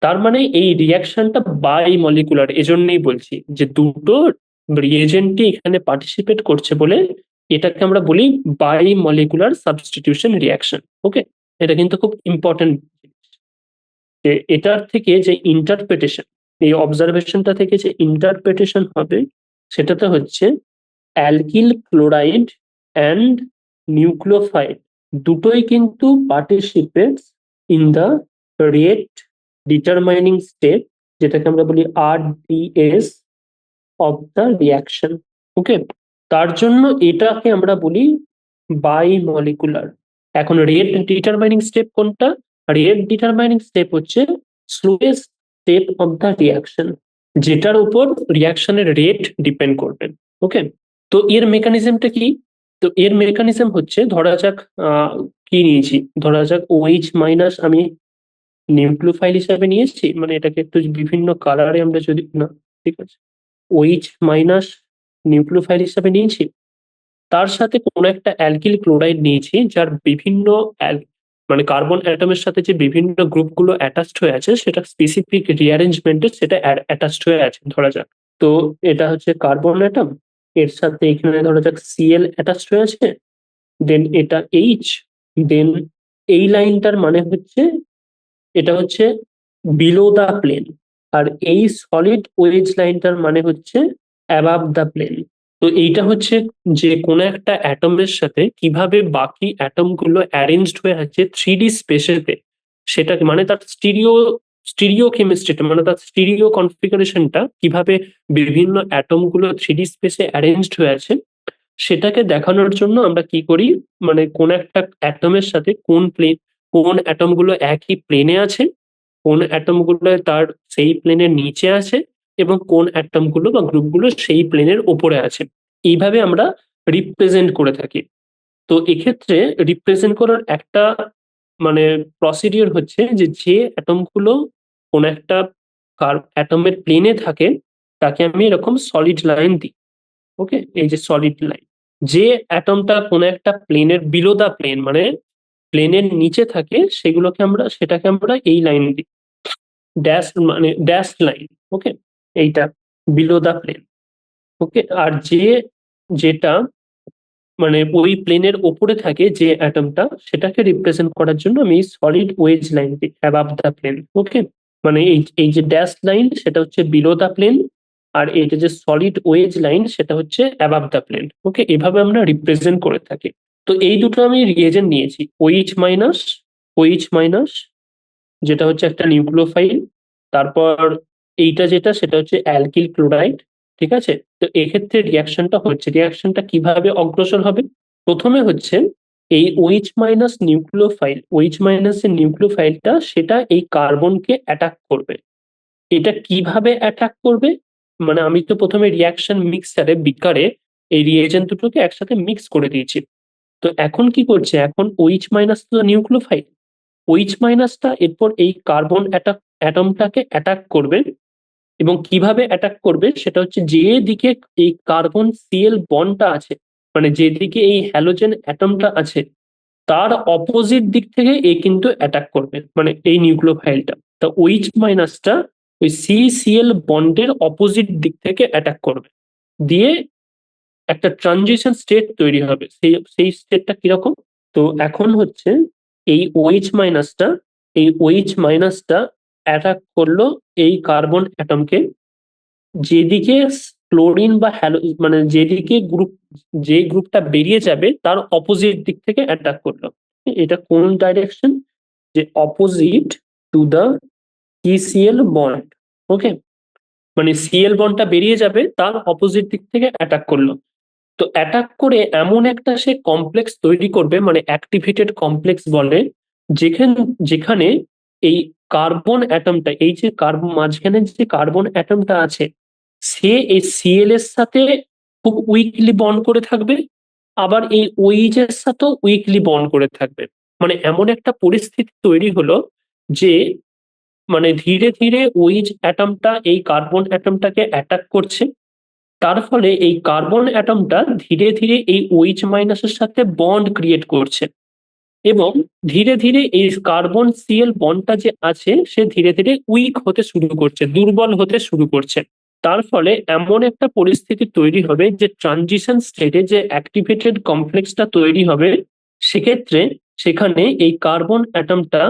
তার মানে এই রিয়াকশনটা বাই মলিকুলার, এজন্যই বলছি যে দুটো রিয়েজেন্টই এখানে পার্টিসিপেট করছে বলে এটাকে আমরা বলি বাই মলিকুলার সাবস্টিটিউশন রিয়াকশন। ওকে, এটা কিন্তু খুব ইম্পর্টেন্ট, যে এটার থেকে যে ইন্টারপ্রিটেশন, এই অবজারভেশনটা থেকে যে ইন্টারপ্রিটেশন হবে সেটাতে হচ্ছে অ্যালকিল ক্লোরাইড অ্যান্ড নিউক্লিওফাইল দুটোই কিন্তু participates in the rate determining step, যেটাকে আমরা বলি RDS অফ দ্য রিয়াকশন। ওকে, তার জন্য এটাকে আমরা বলি বাই মলিকুলার। এখন রেট ডিটারমাইনিং স্টেপ কোনটা? রেট ডিটারমাইনিং স্টেপ হচ্ছে slowest step of the reaction, যেটার উপর রিয়াকশনের রেট ডিপেন্ড করবে। ওকে, তো এর মেকানিজমটা কি? তো এর মেকানিজম হচ্ছে, ধরা যাক কি নিয়েছি, ধরা যাক OH মাইনাস আমি নিউক্লিওফাইল হিসাবে নিয়েছি, মানে এটাকে একটু বিভিন্ন কালারে আমরা যদি না, ঠিক আছে, OH মাইনাস নিউক্লিওফাইল হিসাবে নিয়েছি, তার সাথে কোনো একটা অ্যালকিল ক্লোরাইড নিয়েছি যার বিভিন্ন মানে কার্বন অ্যাটমের সাথে যে বিভিন্ন গ্রুপগুলো অ্যাটাচড হয়ে আছে সেটা স্পেসিফিক রিঅ্যারেঞ্জমেন্টে সেটা অ্যাটাচড হয়ে আছে ধরা যাক। তো এটা হচ্ছে কার্বন অ্যাটম, এর সাথে এখানে ধরা যাক Cl অ্যাটাচড হয়ে আছে, দেন এটা H, দেন এই লাইনটার মানে হচ্ছে এটা হচ্ছে বিলো দা প্লেন, আর এই সলিড ওয়েজ লাইনটার মানে হচ্ছে অ্যাবাভ দা প্লেন। তো এইটা হচ্ছে যে কোনো একটা অ্যাটমের সাথে কিভাবে বাকি অ্যাটম গুলো অ্যারেঞ্জড হয়ে আছে 3D স্পেসেতে, সেটা মানে তার স্টিরিও কেমিস্ট্রিটা, মানে তার স্টিরিও কনফিগারেশনটা কিভাবে বিভিন্ন অ্যাটম গুলো 3D স্পেসে অ্যারেঞ্জড হয়ে আছে, সেটাকে দেখানোর জন্য আমরা কি করি, মানে কোন একটা অ্যাটমের সাথে কোন অ্যাটম গুলো একই প্লেনে আছে, কোন অ্যাটম গুলো তার সেই প্লেনের নিচে আছে, এবং কোন অ্যাটম গুলো বা গ্রুপ গুলো সেই প্লেনের ওপরে আছে, এইভাবে আমরা রিপ্রেজেন্ট করে থাকি। তো এক্ষেত্রে রিপ্রেজেন্ট করার একটা মানে প্রসিডিওর হচ্ছে যে যে অ্যাটম গুলো কোন একটা অ্যাটমের প্লেনে থাকে তাকে আমি এরকম সলিড লাইন দিই। ওকে, এই যে সলিড লাইন, যে অ্যাটমটা কোন একটা প্লেনের বিলো দা প্লেন, মানে প্লেনের নিচে থাকে, সেটাকে আমরা এই লাইন দিই, ড্যাশ মানে ড্যাশ লাইন। ওকে, এইটা বিলো দা প্লেন। ওকে, আর যেটা মানে ওই প্লেনের ওপরে থাকে যে অ্যাটমটা, সেটাকে রিপ্রেজেন্ট করার জন্য আমি সলিড ওয়েজ লাইন দিই অ্যাবাভ দা প্লেন। ওকে, মানে এই যে ড্যাশ লাইন সেটা হচ্ছে বিলো দা প্লেন, আর এটা যে সলিড ওয়েজ লাইন সেটা হচ্ছে অ্যাবাভ দা প্লেন। ওকে, এভাবে আমরা রিপ্রেজেন্ট করে থাকি। তো এই দুটো আমি রিয়েজেন্ট নিয়েছি, ওইচ মাইনাস যেটা হচ্ছে একটা নিউক্লিওফাইল, তারপর এইটা যেটা সেটা হচ্ছে অ্যালকিল ক্লোরাইড। ঠিক আছে, তো এক্ষেত্রে রিয়াকশনটা কিভাবে অগ্রসর হবে? প্রথমে হচ্ছে এই ওইচ মাইনাস যে নিউক্লিওফাইলটা সেটা এই কার্বনকে অ্যাটাক করবে। এটা কিভাবে অ্যাটাক করবে? মানে আমি তো প্রথমে রিয়াকশন মিক্সারে বিকারে এই রিয়েজেন্ট দুটোকে একসাথে মিক্স করে দিয়েছি। তো এখন কি করছে, এখন ওইচ মাইনাস তো নিউক্লিওফাইল, ওইচ মাইনাসটা এরপর এই কার্বন অ্যাটমটাকে অ্যাটাক করবে। এবং কিভাবে অ্যাটাক করবে সেটা হচ্ছে যে দিকে এই কার্বন সিএল বন্ডটা আছে, মানে যেদিকে এই হ্যালোজেন অ্যাটমটা আছে তার অপোজিট দিক থেকে এ কিন্তু অ্যাটাক করবে, মানে এই নিউক্লিওফাইলটা। তা ওইচ মাইনাসটা ওই সিসিএল বন্ডের অপোজিট দিক থেকে অ্যাটাক করবে, দিয়ে একটা ট্রানজিশন স্টেট তৈরি হবে। সেই স্টেটটা কিরকম? তো এখন হচ্ছে এই ওইচ মাইনাসটা অ্যাটাক করলো এই কার্বন অ্যাটমকে, যেদিকে ক্লোরিন বা হ্যালো মানে যেদিকে যে গ্রুপটা বেরিয়ে যাবে তার অপোজিট দিক থেকে অ্যাটাক করলো। এটা কোন ডাইরেকশন? যে opposite to the ECL bond. Okay, মানে সিএল বন্ডটা বেরিয়ে যাবে তার অপোজিট দিক থেকে অ্যাটাক করলো। তো অ্যাটাক করে এমন একটা সে কমপ্লেক্স তৈরি করবে, মানে অ্যাক্টিভেটেড কমপ্লেক্স বলে, যেখানে যেখানে এই কার্বন অ্যাটমটা, এই যে কার্বন মাঝখানে যে কার্বন অ্যাটমটা আছে সে এই সিএল এর সাথে খুব উইকলি বন্ড করে থাকবে, আবার এই ওইচ এর সাথেও উইকলি বন্ড করে থাকবে। মানে এমন একটা পরিস্থিতি তৈরি হলো যে মানে ধীরে ধীরে ওইচ অ্যাটমটা এই কার্বন অ্যাটমটাকে অ্যাটাক করছে, তার ফলে এই কার্বন অ্যাটমটা ধীরে ধীরে এই ওইচ মাইনাসের সাথে বন্ড ক্রিয়েট করছে, এবং ধীরে ধীরে এই কার্বন সিএল বন্ডটা যে আছে সে ধীরে ধীরে উইক হতে শুরু করছে, দুর্বল হতে শুরু করছে। তার ফলে এমন একটা পরিস্থিতি তৈরি হবে যে ট্রানজিশন স্টেটে যে অ্যাক্টিভেটেড কমপ্লেক্সটা তৈরি হবে, সেক্ষেত্রে সেখানে এই কার্বন অ্যাটমটা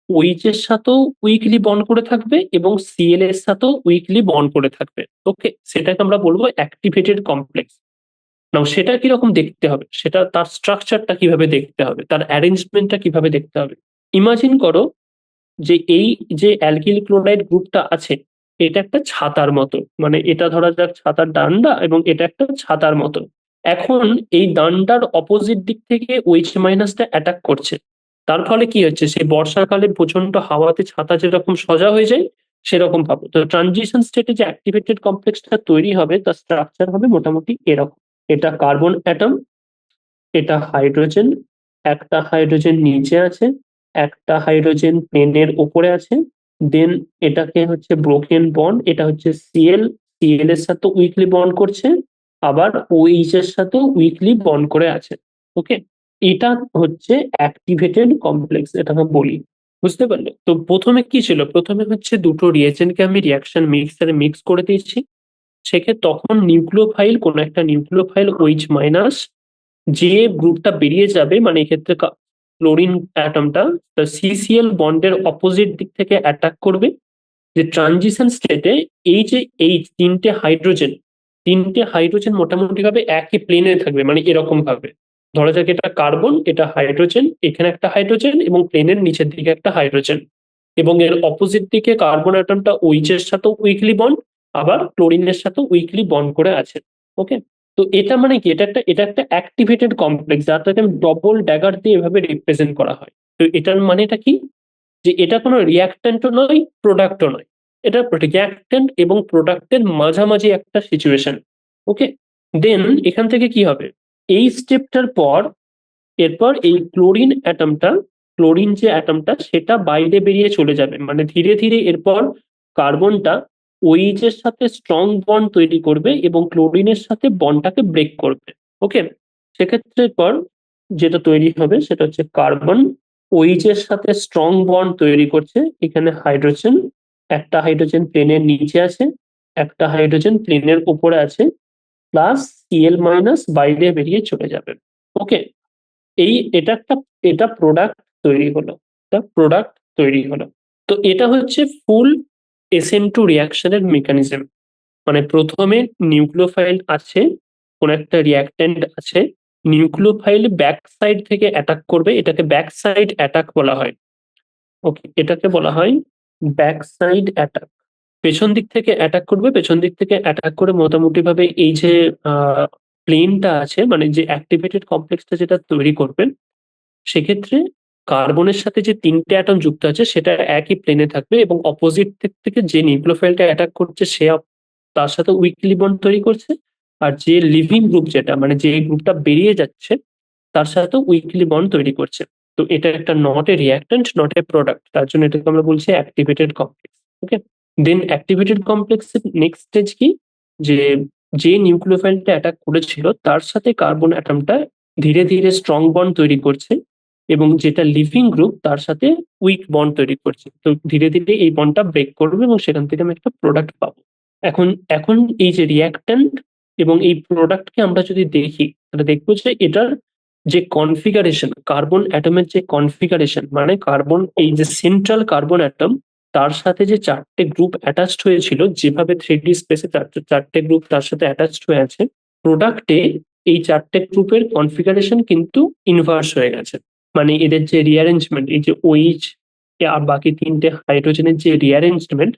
ওইচ এর সাথেও উইকলি বন্ড করে থাকবে এবং সিএল এর সাথেও উইকলি বন্ড করে থাকবে। ওকে, সেটাকে আমরা বলবো অ্যাক্টিভেটেড কমপ্লেক্স। নাও সেটা কিরকম দেখতে হবে, সেটা তার স্ট্রাকচারটা কিভাবে দেখতে হবে, তার অ্যারেঞ্জমেন্টটা কিভাবে দেখতে হবে। ইমাজিন করো যে এই যে অ্যালকিল ক্লোরাইড গ্রুপটা আছে এটা একটা ছাতার মতো, মানে এটা ধরা যাক ছাতার ডান্ডা এবং এটা একটা ছাতার মতো। এখন এই ডান্ডার অপোজিট দিক থেকে ওইচ মাইনাসটা অ্যাটাক করছে, তার ফলে কি হচ্ছে, সেই বর্ষাকালে প্রচন্ড হাওয়াতে ছাতা যেরকম সোজা হয়ে যায় সেরকম ভাবে। তো ট্রানজিশন স্টেটে যে অ্যাক্টিভেটেড কমপ্লেক্সটা তৈরি হবে তার স্ট্রাকচার হবে মোটামুটি এরকম। এটা কার্বন অ্যাটম, এটা হাইড্রোজেন, একটা হাইড্রোজেন নিচে আছে, একটা হাইড্রোজেন প্লেনের ওপরে আছে, দেন এটাকে হচ্ছে ব্রোকেন বন্ড, এটা হচ্ছে সিএল এর সাথে উইকলি বন্ড করছে, আবার ওইচ এর সাথে উইকলি বন্ড করে আছে। ওকে, এটা হচ্ছে অ্যাক্টিভেটেড কমপ্লেক্স, এটাকে বলি। বুঝতে পারলে? তো প্রথমে কি ছিল, প্রথমে হচ্ছে দুটো রিয়েজেন্টকে আমি রিয়াকশন মিক্সারে মিক্স করে দিয়েছি, সেক্ষেত্রে তখন নিউক্লিওফাইল, কোন একটা নিউক্লিওফাইল ওইচ মাইনাস যে গ্রুপটা বেরিয়ে যাবে, মানে এক্ষেত্রে ক্লোরিন অ্যাটমটা সিসিএল বন্ডের অপোজিট দিক থেকে অ্যাটাক করবে, যে ট্রানজিশন স্টেটে এই যে এই তিনটে হাইড্রোজেন মোটামুটি ভাবে একই প্লেনে থাকবে, মানে এরকম ভাবে। ধরা যাক এটা কার্বন, এটা হাইড্রোজেন, এখানে একটা হাইড্রোজেন এবং প্লেনের নিচের দিকে একটা হাইড্রোজেন, এবং এর অপোজিট দিকে কার্বন অ্যাটমটা ওইচ এর সাথেও উইকলি বন্ড, আবার ক্লোরিনের সাথেও উইকলি বন্ড করে আছে। ওকে, তো এটা মানে কি, এটা একটা অ্যাক্টিভেটেড কমপ্লেক্স, যাটাকে ডবল ড্যাগার দিয়ে এভাবে রিপ্রেজেন্ট করা হয়। তো এটার মানেটা কি, যে এটা কোনো রিয়াক্ট্যান্টও নয়, প্রোডাক্টও নয়, এটা রিয়াক্ট্যান্ট এবং প্রোডাক্টের মাঝামাঝি একটা সিচুয়েশন। ওকে, দেন এখান থেকে কি হবে, এই স্টেপটার পর এরপর এই ক্লোরিন যে অ্যাটমটা সেটা বাইরে বেরিয়ে চলে যাবে, মানে ধীরে ধীরে এরপর কার্বনটা ওইচ এর সাথে স্ট্রং বন্ড তৈরি করবে এবং ক্লোরিনের সাথে বন্ডটাকে ব্রেক করবে। ওকে, সেক্ষেত্রে পর যেটা তৈরি হবে সেটা হচ্ছে কার্বন ওইচ এর সাথে স্ট্রং বন্ড তৈরি করছে, এখানে হাইড্রোজেন, একটা হাইড্রোজেন প্লেনের নিচে আছে, একটা হাইড্রোজেন প্লেনের উপরে আছে, প্লাস সিএল মাইনাস বাইরে বেরিয়ে চলে যাবে। ওকে, এটা প্রোডাক্ট তৈরি হলো, তো এটা হচ্ছে ফুল SN2 রিয়াকশনের মেকানিজম। মানে প্রথমে নিউক্লিওফাইল আছে, কোন একটা রিয়াক্ট্যান্ট আছে, নিউক্লিওফাইল ব্যাক সাইড থেকে অ্যাটাক করবে, এটাকে ব্যাক সাইড অ্যাটাক বলা হয়। ওকে, এটাকে বলা হয় ব্যাক সাইড অ্যাটাক। পেছন দিক থেকে অ্যাটাক করবে, পেছন দিক থেকে অ্যাটাক করে মোটামুটি ভাবে এই যে প্লেনটা আছে, মানে যে অ্যাক্টিভেটেড কমপ্লেক্সটা যেটা তৈরি করবে, সেক্ষেত্রে কার্বনের সাথে যে তিনটে অ্যাটম যুক্ত আছে সেটা একই প্লেনে থাকবে, এবং অপোজিট দিক থেকে যে নিউক্লিওফাইলটা অ্যাটাক করছে সে তার সাথে উইকলি বন্ড তৈরি করছে, আর যে লিভিং গ্রুপ যেটা মানে যে গ্রুপটা বেরিয়ে যাচ্ছে তার সাথে উইকলি বন্ড তৈরি করছে। তো এটা একটা not a reactant, not a product, তার জন্য এটাকে আমরা বলছি অ্যাক্টিভেটেড কমপ্লেক্স। ওকে, দেন অ্যাক্টিভেটেড কমপ্লেক্সের নেক্সট স্টেজ কি, যে যে নিউক্লিওফাইলটা অ্যাটাক করেছিল তার সাথে কার্বন অ্যাটমটা ধীরে ধীরে স্ট্রং বন্ড তৈরি করছে, এবং যেটা লিভিং গ্রুপ তার সাথে উইক বন্ড তৈরি করছে। তো ধীরে ধীরে এই বন্ডটা ব্রেক করবে এবং সেখান থেকে আমি একটা প্রোডাক্ট পাবো। এখন এখন এই যে রিয়াক্ট্যান্ট এবং এই প্রোডাক্টকে আমরা যদি দেখি, তাহলে দেখবো যে এটার যে কনফিগারেশন, কার্বন অ্যাটমের যে কনফিগারেশন, মানে কার্বন এই যে সেন্ট্রাল কার্বন অ্যাটম তার সাথে যে চারটে গ্রুপ অ্যাটাচড হয়েছিল, যেভাবে 3D স্পেসে চারটে গ্রুপ তার সাথে অ্যাটাচড হয়ে আছে, প্রোডাক্টে এই চারটে গ্রুপের কনফিগারেশন কিন্তু ইনভার্স হয়ে গেছে। মানে এদের যে রিঅ্যারেঞ্জমেন্ট, এই যে OH আর বাকি তিনটে হাইড্রোজেনের যে রিঅ্যারেঞ্জমেন্ট,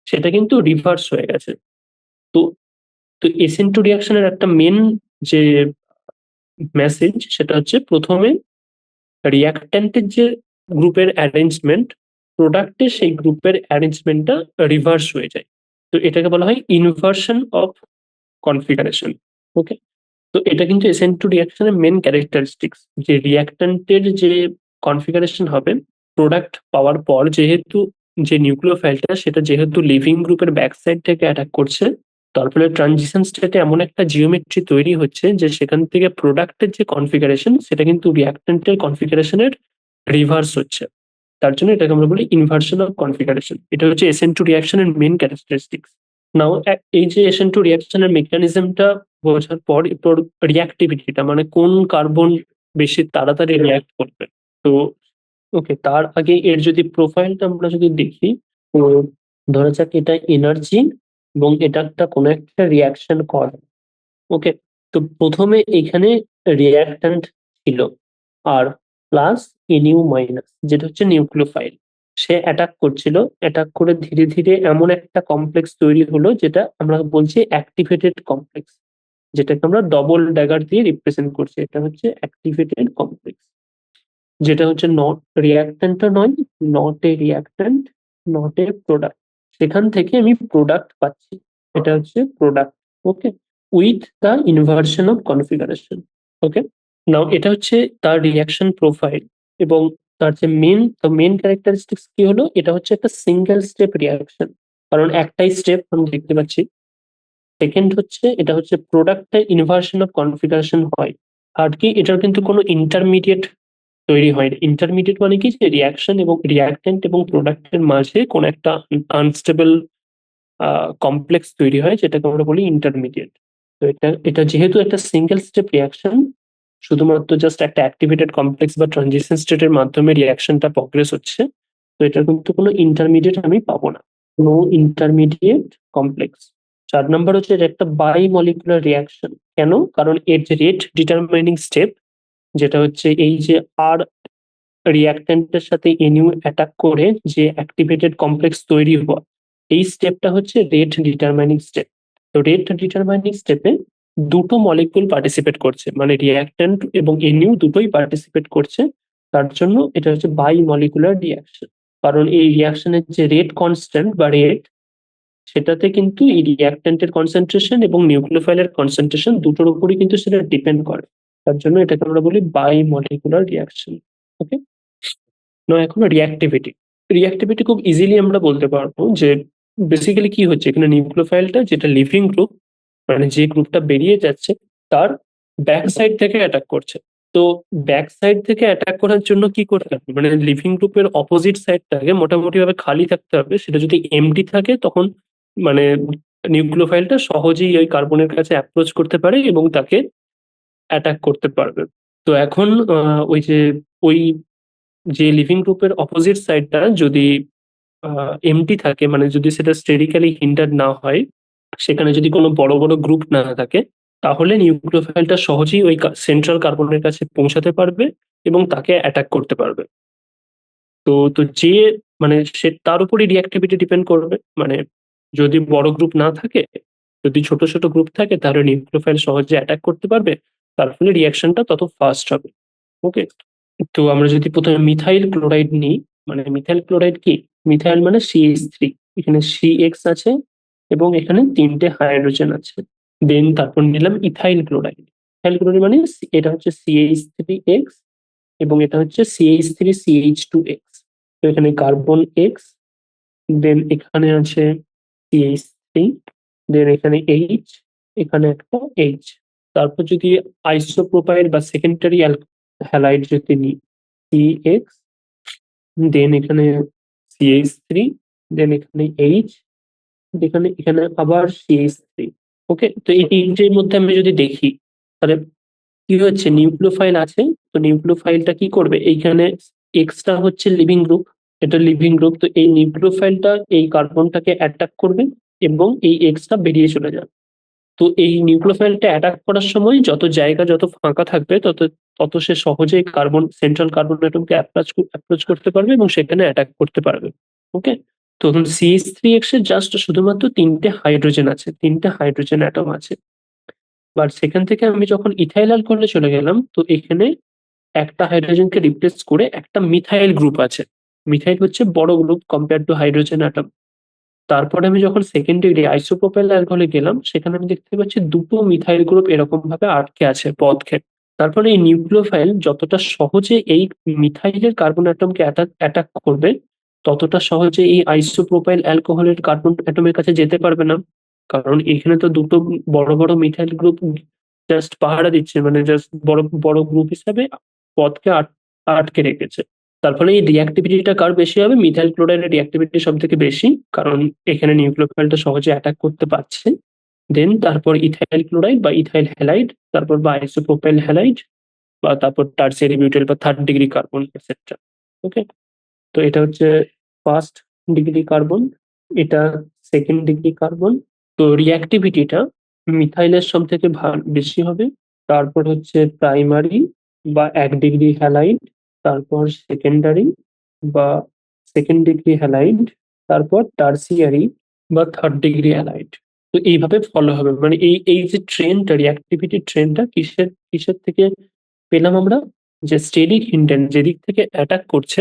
সেটা কিন্তু রিভার্স হয়ে গেছে। তো তো SN2 রিয়াকশনের একটা মেন যে মেসেজ, সেটা হচ্ছে প্রথমে রিয়াক্ট্যান্টের যে গ্রুপের অ্যারেঞ্জমেন্ট, প্রোডাক্টে সেই গ্রুপের অ্যারেঞ্জমেন্টটা রিভার্স হয়ে যায়। তো এটাকে বলা হয় ইনভার্সন অফ কনফিগারেশন। ওকে, তো এটা কিন্তু SN2 রিয়াকশনের মেন ক্যারেক্টারিস্টিক্স, যে রিয়াক্ট্যান্টের যে কনফিগারেশন হবে প্রোডাক্ট পাওয়ার পর, যেহেতু যে নিউক্লিওফাইলটা সেটা যেহেতু লিভিং গ্রুপের ব্যাক সাইড থেকে অ্যাটাক করছে, তার ফলে ট্রানজিশন স্টেটে এমন একটা জিওমেট্রি তৈরি হচ্ছে যে সেখান থেকে প্রোডাক্টের যে কনফিগারেশন সেটা কিন্তু রিয়াক্ট্যান্টের কনফিগারেশনের রিভার্স হচ্ছে। তার জন্য এটাকে আমরা বলি ইনভার্সন অফ কনফিগারেশন। এটা হচ্ছে SN2 রিয়াকশনের মেন ক্যারেক্টারিস্টিক্স। নাও এই যে SN2 রিয়াকশনের মেকানিজমটা বোঝার পর এরপর রিয়াক্টিভিটিটা, মানে কোন কার্বন বেশি তাড়াতাড়ি রিয়াক্ট করবে। তো ওকে, তার আগে এর যদি প্রোফাইলটা আমরা যদি দেখি, তো ধরা যাক এটা এনার্জি এবং এটা একটা কোনো একটা রিয়াকশন করে। ওকে, তো প্রথমে এখানে রিয়াক্ট্যান্ট ছিল আর প্লাস NU মাইনাস, যেটা হচ্ছে নিউক্লিওফাইল। সে অ্যাটাক করছিল, অ্যাটাক করে ধীরে ধীরে এমন একটা কমপ্লেক্স তৈরি হলো যেটা আমরা বলছি অ্যাক্টিভেটেড কমপ্লেক্স, যেটাকে আমরা ডবল ড্যাগার দিয়ে রিপ্রেজেন্ট করছি। এটা হচ্ছে অ্যাক্টিভেটেড কমপ্লেক্স, যেটা হচ্ছে নট রিয়াক্ট্যান্টও নয়, not a reactant, not a product. সেখান থেকে আমি প্রোডাক্ট পাচ্ছি, এটা হচ্ছে product. Okay, with the inversion of configuration. Okay, now এটা হচ্ছে তার রিয়াকশন প্রোফাইল। এবং তার যে মেন ক্যারেক্টারিস্টিক্স কি হলো, এটা হচ্ছে একটা সিঙ্গেল স্টেপ রিয়াকশন, কারণ একটাই স্টেপ আমি দেখতে পাচ্ছি। সেকেন্ড হচ্ছে এটা হচ্ছে প্রোডাক্টে ইনভার্সন অফ কনফিগারেশন হয়, আর কি এটার কিন্তু কোনো ইন্টারমিডিয়েট তৈরি হয় না। ইন্টারমিডিয়েট মানে কি, যে রিয়াকশন এবং রিয়াক্ট্যান্ট এবং প্রোডাক্টের মাঝে কোন একটা আনস্টেবল কমপ্লেক্স তৈরি হয়, যেটাকে আমরা বলি ইন্টারমিডিয়েট। তো এটা এটা যেহেতু একটা সিঙ্গেল স্টেপ রিয়াকশন, শুধুমাত্র জাস্ট একটা অ্যাক্টিভেটেড কমপ্লেক্স বা ট্রানজিশন স্টেটের মাধ্যমে রিয়াকশনটা প্রগ্রেস হচ্ছে, তো এটা কিন্তু কোনো ইন্টারমিডিয়েট আমি পাবো না, নো ইন্টারমিডিয়েট কমপ্লেক্স। 4 নম্বর হচ্ছে এটা একটা বাই মলিকুলার রিয়াকশন। কেন? কারণ এর যে রেট ডিটারমাইনিং স্টেপ, যেটা হচ্ছে এই যে আর রিয়াক্ট্যান্টের সাথে NU অ্যাটাক করে যে অ্যাক্টিভেটেড কমপ্লেক্স তৈরি হওয়া, এই স্টেপটা হচ্ছে রেট ডিটারমাইনিং স্টেপ। তো রেট ডিটারমাইনিং স্টেপে দুটো মলিকুল পার্টিসিপেট করছে, মানে রিয়াক্ট্যান্ট এবং NU দুটোই পার্টিসিপেট করছে। তার জন্য এটা হচ্ছে বাই মলিকুলার রিয়াকশন। কারণ এই রিয়াকশনের যে রেট কনস্ট্যান্ট বা রেট, সেটাতে কিন্তু এই রিয়াক্ট্যান্টের কনসেন্ট্রেশন এবং নিউক্লিওফাইলের কনসেন্ট্রেশন দুটোর উপরই কিন্তু সেটা ডিপেন্ড করে। তার জন্য এটাকে আমরা বলি বাই মলিকুলার রিয়াকশন। ওকে, না এখন রিঅ্যাক্টিভিটি। রিঅ্যাক্টিভিটি খুব ইজিলি আমরা বলতে পারবো যে বেসিক্যালি কি হচ্ছে এখানে, নিউক্লিওফাইলটা যেটা লিভিং গ্রুপ, মানে যে গ্রুপটা বেরিয়ে যাচ্ছে, তার ব্যাক সাইড থেকে অ্যাটাক করছে। তো ব্যাক সাইড থেকে অ্যাটাক করার জন্য কি করতে হবে, মানে লিভিং গ্রুপের অপোজিট সাইডটাকে মোটামুটি ভাবে খালি থাকতে হবে। সেটা যদি এমটি থাকে তখন মানে নিউক্লিওফাইলটা সহজেই ওই কার্বনের কাছে অ্যাপ্রোচ করতে পারে এবং তাকে অ্যাটাক করতে পারবে। তো এখন ওই যে ওই যে লিভিং গ্রুপের অপোজিট সাইডটা যদি এমটি থাকে, মানে যদি সেটা স্টেরিক্যালি হিন্ডার না হয়, সেখানে যদি কোনো বড় বড় গ্রুপ না থাকে, তাহলে নিউক্লিওফাইলটা সহজেই ওই সেন্ট্রাল কার্বনের কাছে পৌঁছাতে পারবে এবং তাকে অ্যাটাক করতে পারবে। তো তো যে মানে সে তার উপরই রিঅ্যাক্টিভিটি ডিপেন্ড করবে, মানে যদি বড় গ্রুপ না থাকে, যদি ছোট ছোট গ্রুপ থাকে, তাহলে নিউক্লিওফাইল সহজে অ্যাটাক করতে পারবে, তার ফলে রিঅ্যাকশনটা তত ফাস্ট হবে। ওকে, তো আমরা যদি প্রথমে মিথাইল ক্লোরাইড নিই, মানে মিথাইল ক্লোরাইড কি, মিথাইল মানে CH3, এখানে CX আছে এবং এখানে 3টে হাইড্রোজেন আছে। দেন তারপর নিলাম ইথাইল ক্লোরাইড। ইথাইল ক্লোরাইড মানে এটা হচ্ছে CH3X এবং এটা হচ্ছে CH3CH2X। তো এখানে কার্বন X, দেন এখানে আছে CH3, দেন এখানে H, এখানে একটা H। তারপর যদি আইসোপ্রোপাইল বা সেকেন্ডারি হ্যালাইড যদি নিই, CX, দেন এখানে CH3, দেন এখানে H, এখানে এখানে আবার CH3। ওকে, তো এই তিনটের মধ্যে আমি যদি দেখি, তাহলে কি হচ্ছে, নিউক্লিওফাইল আছে, তো নিউক্লিওফাইলটা কি করবে, এইখানে এক্সটা হচ্ছে লিভিং গ্রুপ, এটা লিভিং গ্রুপ, তো এই নিউক্লিওফাইলটা এই কার্বনটাকে অ্যাটাক করবে এবং এই এক্সটা বেরিয়ে চলে যাবে। তো এই নিউক্লিওফাইলটা অ্যাটাক করার সময় যত জায়গা যত ফাঁকা থাকবে, তত তত সে সহজেই সেন্ট্রাল কার্বন অ্যাটমকে অ্যাপ্রোচ করতে পারবে এবং সেখানে অ্যাটাক করতে পারবে। ওকে, তো এখন CH3X এর জাস্ট শুধুমাত্র 3টে হাইড্রোজেন আছে, 3টে হাইড্রোজেন অ্যাটম আছে। বাট সেখান থেকে আমি যখন ইথাইল অ্যালকোহলে চলে গেলাম, তো এখানে একটা হাইড্রোজেনকে রিপ্লেস করে একটা মিথাইল গ্রুপ আছে। মিথাইল হচ্ছে বড় group compare to hydrogen atom. তারপরে আমি যখন সেকেন্ড ডিগ্রি আইসোপ্রোপাইল অ্যালকোহলে গেলাম, সেখানে আমি দেখতে পাচ্ছি দুটো মিথাইল গ্রুপ এরকম ভাবে আটকে আছে পথ খেয়ে। তারপরে এই নিউক্লিওফাইল যতটা সহজে এই মিথাইলের কার্বন অ্যাটমকে অ্যাটাক করবে, ততটা সহজে এই আইসোপ্রোপাইল অ্যালকোহলের কার্বন অ্যাটমের কাছে যেতে পারবে না। কারণ এখানে তো দুটো বড় বড় মিথাইল গ্রুপ জাস্ট পাহারা দিচ্ছে, মানে জাস্ট বড় বড় গ্রুপ হিসাবে পথকে আটকে রেখেছে। তার ফলে এই রিঅ্যাক্টিভিটিটা কার বেশি হবে, মিথাইল ক্লোরাইডের রিঅ্যাক্টিভিটি সব থেকে বেশি, কারণ এখানে নিউক্লিওফাইলটা সহজে অ্যাটাক করতে পারছে। দেন তারপর ইথাইল ক্লোরাইড বা ইথাইল হ্যালাইড, তারপর বা আইসোপ্রোপাইল হ্যালাইড, বা তারপর টার্সিয়ারি বিউটাইল বা থার্ড ডিগ্রি কার্বন এটসেট্রা। ওকে, তো এটা হচ্ছে ফার্স্ট ডিগ্রি কার্বন, এটা সেকেন্ড ডিগ্রি কার্বন। তো রিঅ্যাক্টিভিটিটা মিথাইলের সব থেকে বেশি হবে, তারপর হচ্ছে প্রাইমারি বা 1 ডিগ্রি হ্যালাইড, তারপর সেকেন্ডারি বা সেকেন্ড ডিগ্রি হ্যালাইড, তারপর টার্সিয়ারি বা থার্ড ডিগ্রি হ্যালাইড। তো এইভাবে ফলো হবে, মানে এই এই যে ট্রেনটা, রিঅ্যাক্টিভিটি ট্রেনটা কিসের কিসের থেকে পেলাম আমরা, যে স্টেরিক হিন্ডেন যেদিক থেকে অ্যাটাক করছে,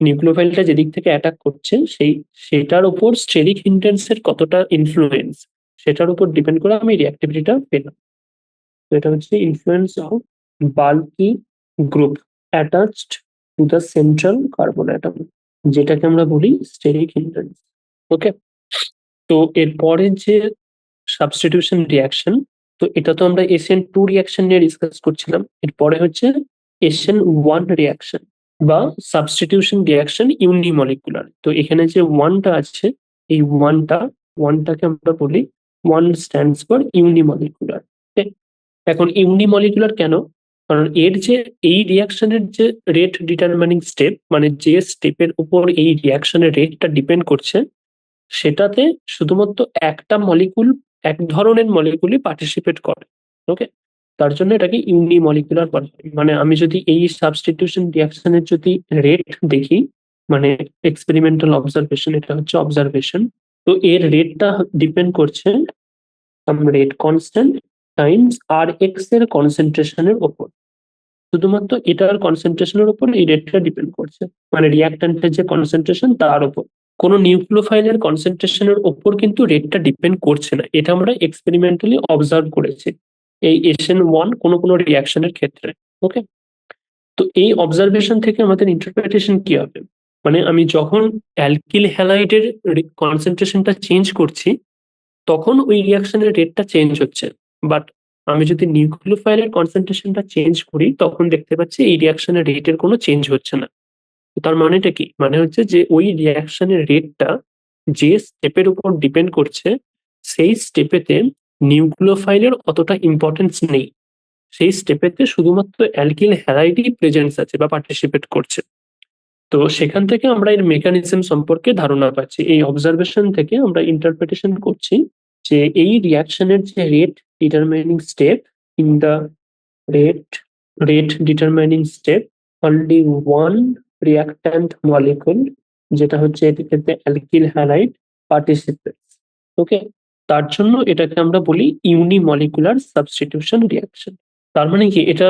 নিউক্লিওফাইলটা যেদিক থেকে অ্যাটাক করছে, সেটার উপর স্টেরিক হিন্ডেন্স এর কতটা ইনফ্লুয়েন্স, সেটার উপর ডিপেন্ড করে আমি রিঅ্যাক্টিভিটিটা পেলাম। তো এটা হচ্ছে influence of bulky group attached to the central carbon atom, যেটাকে আমরা বলি স্টেরিক হিন্ডেন্স। ওকে, তো এরপরের যে সাবস্টিটিউশন রিঅ্যাকশন, তো এটা তো আমরা SN2 রিঅ্যাকশন নিয়ে ডিসকাস করছিলাম, এরপরে হচ্ছে SN1 রিঅ্যাকশন বা সাবস্টিটিউশন রিঅ্যাকশন ইউনিমলিকুলার। তো এখানে যে ওয়ানটা আছে, এই ওয়ানটাকে আমরা বলি, ওয়ান স্ট্যান্ডস ফর ইউনিমলিকুলার। এখন ইউনিমলিকুলার কেন, কারণ এর যে এই রিঅ্যাকশনের যে রেট ডিটারমাইনিং স্টেপ, মানে যে স্টেপের উপর এই রিঅ্যাকশনের রেটটা ডিপেন্ড করছে, সেটাতে শুধুমাত্র একটা মলিকুল, এক ধরনের মলিকুলই পার্টিসিপেট করে। ওকে, তার জন্য এটাকে ইউনিমলিকুলার বলা হয়। মানে আমি যদি এই সাবস্টিটিউশন রিঅ্যাকশনের যদি রেট দেখি, মানে এক্সপেরিমেন্টাল অবজারভেশন, এটা হচ্ছে অবজারভেশন, তো এর রেটটা ডিপেন্ড করছে সাম রেট কনস্ট্যান্ট টাইমস Rx এর কনসেন্ট্রেশনের উপর। শুধুমাত্র এটার কনসেন্ট্রেশনের উপর এই রেটটা ডিপেন্ড করছে, মানে রিঅ্যাক্ট্যান্টের যে কনসেন্ট্রেশন তার উপর। কোনো নিউক্লিওফাইলের কনসেন্ট্রেশনের উপর কিন্তু রেটটা ডিপেন্ড করছে না, এটা আমরা এক্সপেরিমেন্টালি অবজার্ভ করেছি এই SN1 কোনো কোনো রিঅ্যাকশনের ক্ষেত্রে। ওকে, তো এই অবজারভেশন থেকে আমাদের ইন্টারপ্রিটেশন কি হবে, মানে আমি যখন অ্যালকিল হ্যালাইডের কনসেন্ট্রেশনটা চেঞ্জ করছি, তখন ওই রিঅ্যাকশনের রেটটা চেঞ্জ হচ্ছে। বাট আমি যদি নিউক্লিওফাইলের কনসেন্ট্রেশনটা চেঞ্জ করি, তখন দেখতে পাচ্ছি এই রিঅ্যাকশনের রেটের কোনো চেঞ্জ হচ্ছে না। তো তার মানেটা কি, মানে হচ্ছে যে ওই রিঅ্যাকশনের রেটটা যে স্টেপের উপর ডিপেন্ড করছে, সেই স্টেপেতে নিউক্লিওফাইলের অতটা ইম্পর্টেন্স নেই, সেই স্টেপেতে শুধুমাত্র অ্যালকিল হ্যালাইডই প্রেজেন্স আছে বা পার্টিসিপেট করছে। তো সেখান থেকে আমরা এর মেকানিজম সম্পর্কে ধারণা পাচ্ছি, এই অবজারভেশন থেকে আমরা ইন্টারপ্রিটেশন করছি যে এই রিয়াকশনের যে rate determining step in the rate determining step only one reactant molecule, যেটা হচ্ছে এর ক্ষেত্রে অ্যালকিল হ্যালাইড পার্টিসিপেটস। ওকে, তার জন্য এটাকে আমরা বলি ইউনিমলিকুলার সাবস্টিটিউশন রিয়াকশন। তার মানে কি, এটা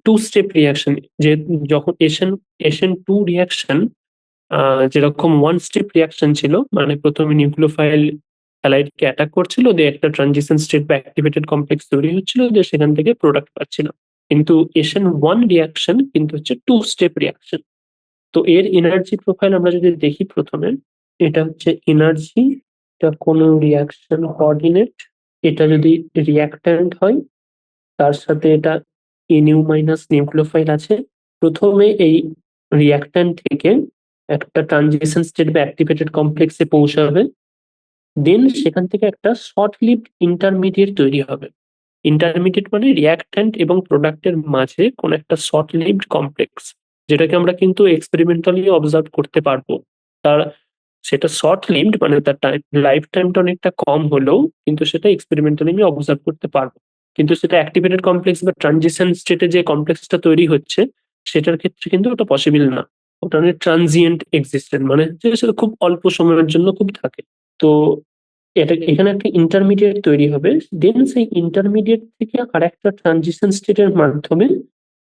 টু স্টেপ রিয়াকশন। যে যখন এসএন টু রিয়াকশন যেরকম ওয়ান স্টেপ রিয়াকশন ছিল, মানে প্রথমে নিউক্লিওফাইল হ্যালাইডকে অ্যাটাক করছিল, দিয়ে একটা ট্রানজিশন স্টেট বা অ্যাক্টিভেটেড কমপ্লেক্স তৈরি হচ্ছিল, যে সেখান থেকে প্রোডাক্ট পাচ্ছিল। কিন্তু এসএন ওয়ান রিয়াকশন কিন্তু হচ্ছে টু স্টেপ রিয়াকশন। তো এর এনার্জি প্রোফাইল আমরা যদি দেখি প্রথমে, এটা হচ্ছে এনার্জি, এটা কোনো রিয়াকশন কোঅর্ডিনেট, এটা যদি রিয়াক্ট্যান্ট হয় তার সাথে এটা এনইউ মাইনাস নিউক্লিওফাইল আছে। প্রথমে এই রিয়াক্ট্যান্ট থেকে একটা ট্রানজিশন স্টেট বা অ্যাক্টিভেটেড কমপ্লেক্সে পৌঁছাবে, দেন সেখান থেকে একটা শর্ট লিভড ইন্টারমিডিয়েট তৈরি হবে। ইন্টারমিডিয়েট মানে রিয়াক্ট্যান্ট এবং প্রোডাক্টের মাঝে কোন একটা শর্ট লিভড কমপ্লেক্স, যেটাকে আমরা কিন্তু এক্সপেরিমেন্টালি অবজার্ভ করতে পারবো। তার সেটা শর্ট লিভড মানে তার লাইফ টাইমটা অনেকটা কম হলেও কিন্তু সেটা এক্সপেরিমেন্টালি আমি অবজার্ভ করতে পারবো। কিন্তু সেটা অ্যাক্টিভেটেড কমপ্লেক্স বা ট্রানজিশন স্টেটে যে কমপ্লেক্সটা তৈরি হচ্ছে সেটার ক্ষেত্রে কিন্তু ওটা পসিবল না। ওটা অনেক ট্রানজিয়েন্ট এক্সিস্টেন্ট, মানে যে সেটা খুব অল্প সময়ের জন্য খুব থাকে। তো এখানে একটা ইন্টারমিডিয়েট তৈরি হবে, দেন সেই ইন্টারমিডিয়েট থেকে আর একটা ট্রানজিশন স্টেটের মাধ্যমে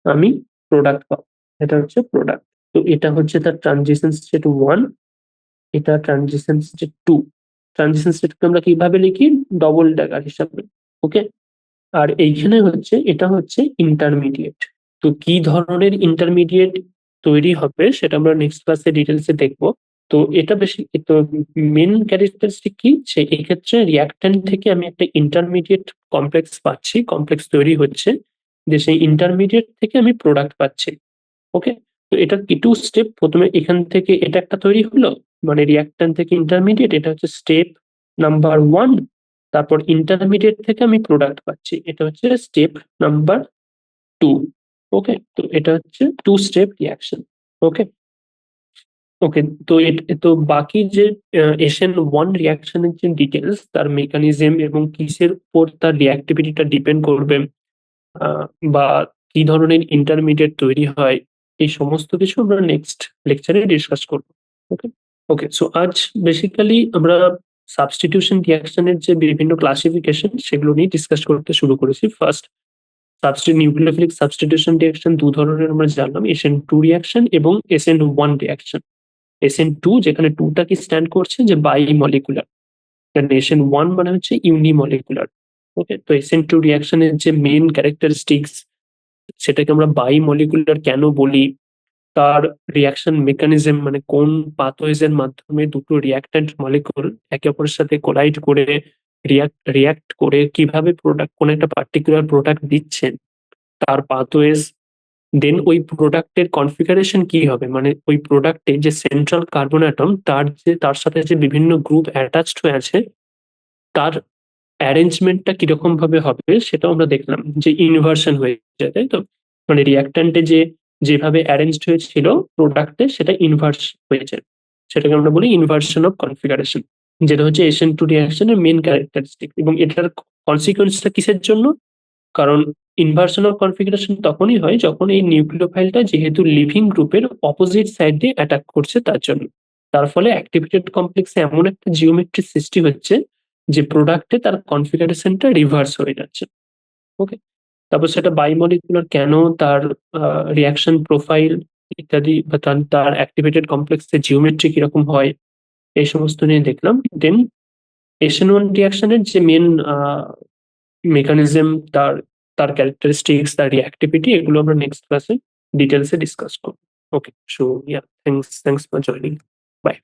আমি প্রোডাক্ট পাবো। এটা হচ্ছে প্রোডাক্ট। তো এটা হচ্ছে তার ট্রানজিশন স্টেট ওয়ান, এটা ট্রানজিশন স্টেট টু। ট্রানজিশন স্টেটকে আমরা কিভাবে লিখি? ডবল ড্যাগার হিসাবে। ওকে, আর এইখানে হচ্ছে এটা হচ্ছে ইন্টারমিডিয়েট। তো কি ধরনের ইন্টারমিডিয়েট তৈরি হবে সেটা আমরা নেক্সট ক্লাসে ডিটেলসে দেখবো। তো এটা বেশি তো মেন ক্যারেক্টারিস্টিক কি, সে এই ক্ষেত্রে রিয়াক্ট্যান্ট থেকে আমি একটা ইন্টারমিডিয়েট কমপ্লেক্স পাচ্ছি, কমপ্লেক্স তৈরি হচ্ছে, যে সেই ইন্টারমিডিয়েট থেকে আমি প্রোডাক্ট পাচ্ছি। ওকে, তো এটা কি টু স্টেপ। প্রথমে এখান থেকে এটা একটা তৈরি হলো, মানে রিয়াক্ট্যান্ট থেকে ইন্টারমিডিয়েট, এটা হচ্ছে স্টেপ নাম্বার ওয়ান। তারপর ইন্টারমিডিয়েট থেকে আমি প্রোডাক্ট পাচ্ছি, এটা হচ্ছে স্টেপ নাম্বার টু। ওকে, তো এটা হচ্ছে টু স্টেপ রিয়াকশন। ওকে, ওকে, তো বাকি যে এসএন ওয়ান রিয়াকশনের যে ডিটেলস, তার মেকানিজম এবং কিসের উপর তার রিয়াক্টিভিটিটা ডিপেন্ড করবে, আহ, বা কি ধরনের ইন্টারমিডিয়েট তৈরি হয়, এই সমস্ত কিছু আমরা নেক্সট লেকচারে ডিসকাস করবো। ওকে, ওকে, সো আজ বেসিক্যালি আমরা সাবস্টিটিউশন রিয়াকশনের যে বিভিন্ন ক্লাসিফিকেশন সেগুলো নিয়ে ডিসকাস করতে শুরু করেছি। ফার্স্ট, নিউক্লিওফিলিক সাবস্টিটিউশন রিয়াকশন দু ধরনের আমরা জানলাম, এসএন টু রিয়াকশন এবং SN one reaction. SN two, যেখানে টুটা কি স্ট্যান্ড করছে, যে বাই মলিকুলার। এসএন ওয়ান মানে হচ্ছে ইউনিমলিকুলার। ওকে, তো এসএন টু রিয়াকশনের যে মেন ক্যারেক্টারিস্টিক্স, সেটাকে আমরা বাই মলিকুলার কেন বলি, তার রিয়াকশন মেকানিজম, মানে কোন পাথওয়েজ এর মাধ্যমে দুটো রিয়াক্ট্যান্ট মলিকুল একে অপরের সাথে কোলাইড করে রিয়াক্ট করে কিভাবে প্রোডাক্ট, কোন একটা পার্টিকুলার প্রোডাক্ট দিচ্ছেন, তার পাথওয়েজ, দেন ওই প্রোডাক্টের কনফিগারেশন কি হবে, মানে ওই প্রোডাক্টে যে সেন্ট্রাল কার্বন অ্যাটম তার সাথে যে বিভিন্ন গ্রুপ অ্যাটাচড হয়ে আছে, তার অ্যারেঞ্জমেন্টটা কিরকম ভাবে হবে সেটাও আমরা দেখলাম, যে ইনভার্সন হয়ে যায়, তাই তো? মানে রিয়াক্ট্যান্টে যেভাবে অ্যারেঞ্জড হয়েছিল প্রোডাক্টে, সেটা ইনভার্স হয়ে যায়, সেটাকে আমরা বলি ইনভার্সন অফ কনফিগারেশন, যেটা হচ্ছে এসএন টু রিয়াকশনের মেন ক্যারেক্টারিস্টিক। এবং এটার কনসিকুয়েন্সটা কিসের জন্য? কারণ ইনভার্সন অফ কনফিগারেশন তখনই হয় যখন এই নিউক্লিওফাইলটা যেহেতু লিভিং গ্রুপের অপোজিট সাইড দিয়ে অ্যাটাক করছে, তার জন্য। তার ফলে অ্যাক্টিভেটেড কমপ্লেক্সে এমন একটা জিওমেট্রি সৃষ্টি হচ্ছে যে প্রোডাক্টে তার কনফিগারেশনটা রিভার্স হয়ে যাচ্ছে। ওকে, তারপর সেটা বাইমলিকুলার কেন, তার রিয়াকশন প্রোফাইল ইত্যাদি, বা তার অ্যাক্টিভেটেড কমপ্লেক্সের জিওমেট্রি কিরকম হয়, এই সমস্ত নিয়ে দেখলাম। দেন এসএন ওয়ান রিয়াকশনের যে মেন মেকানিজম, তার তার ক্যারেক্টারিস্টিক্স, তার রিঅ্যাক্টিভিটি, এগুলো আমরা নেক্সট ক্লাসে ডিটেলসে ডিসকাস করবো। Okay, so yeah, thanks for joining. By.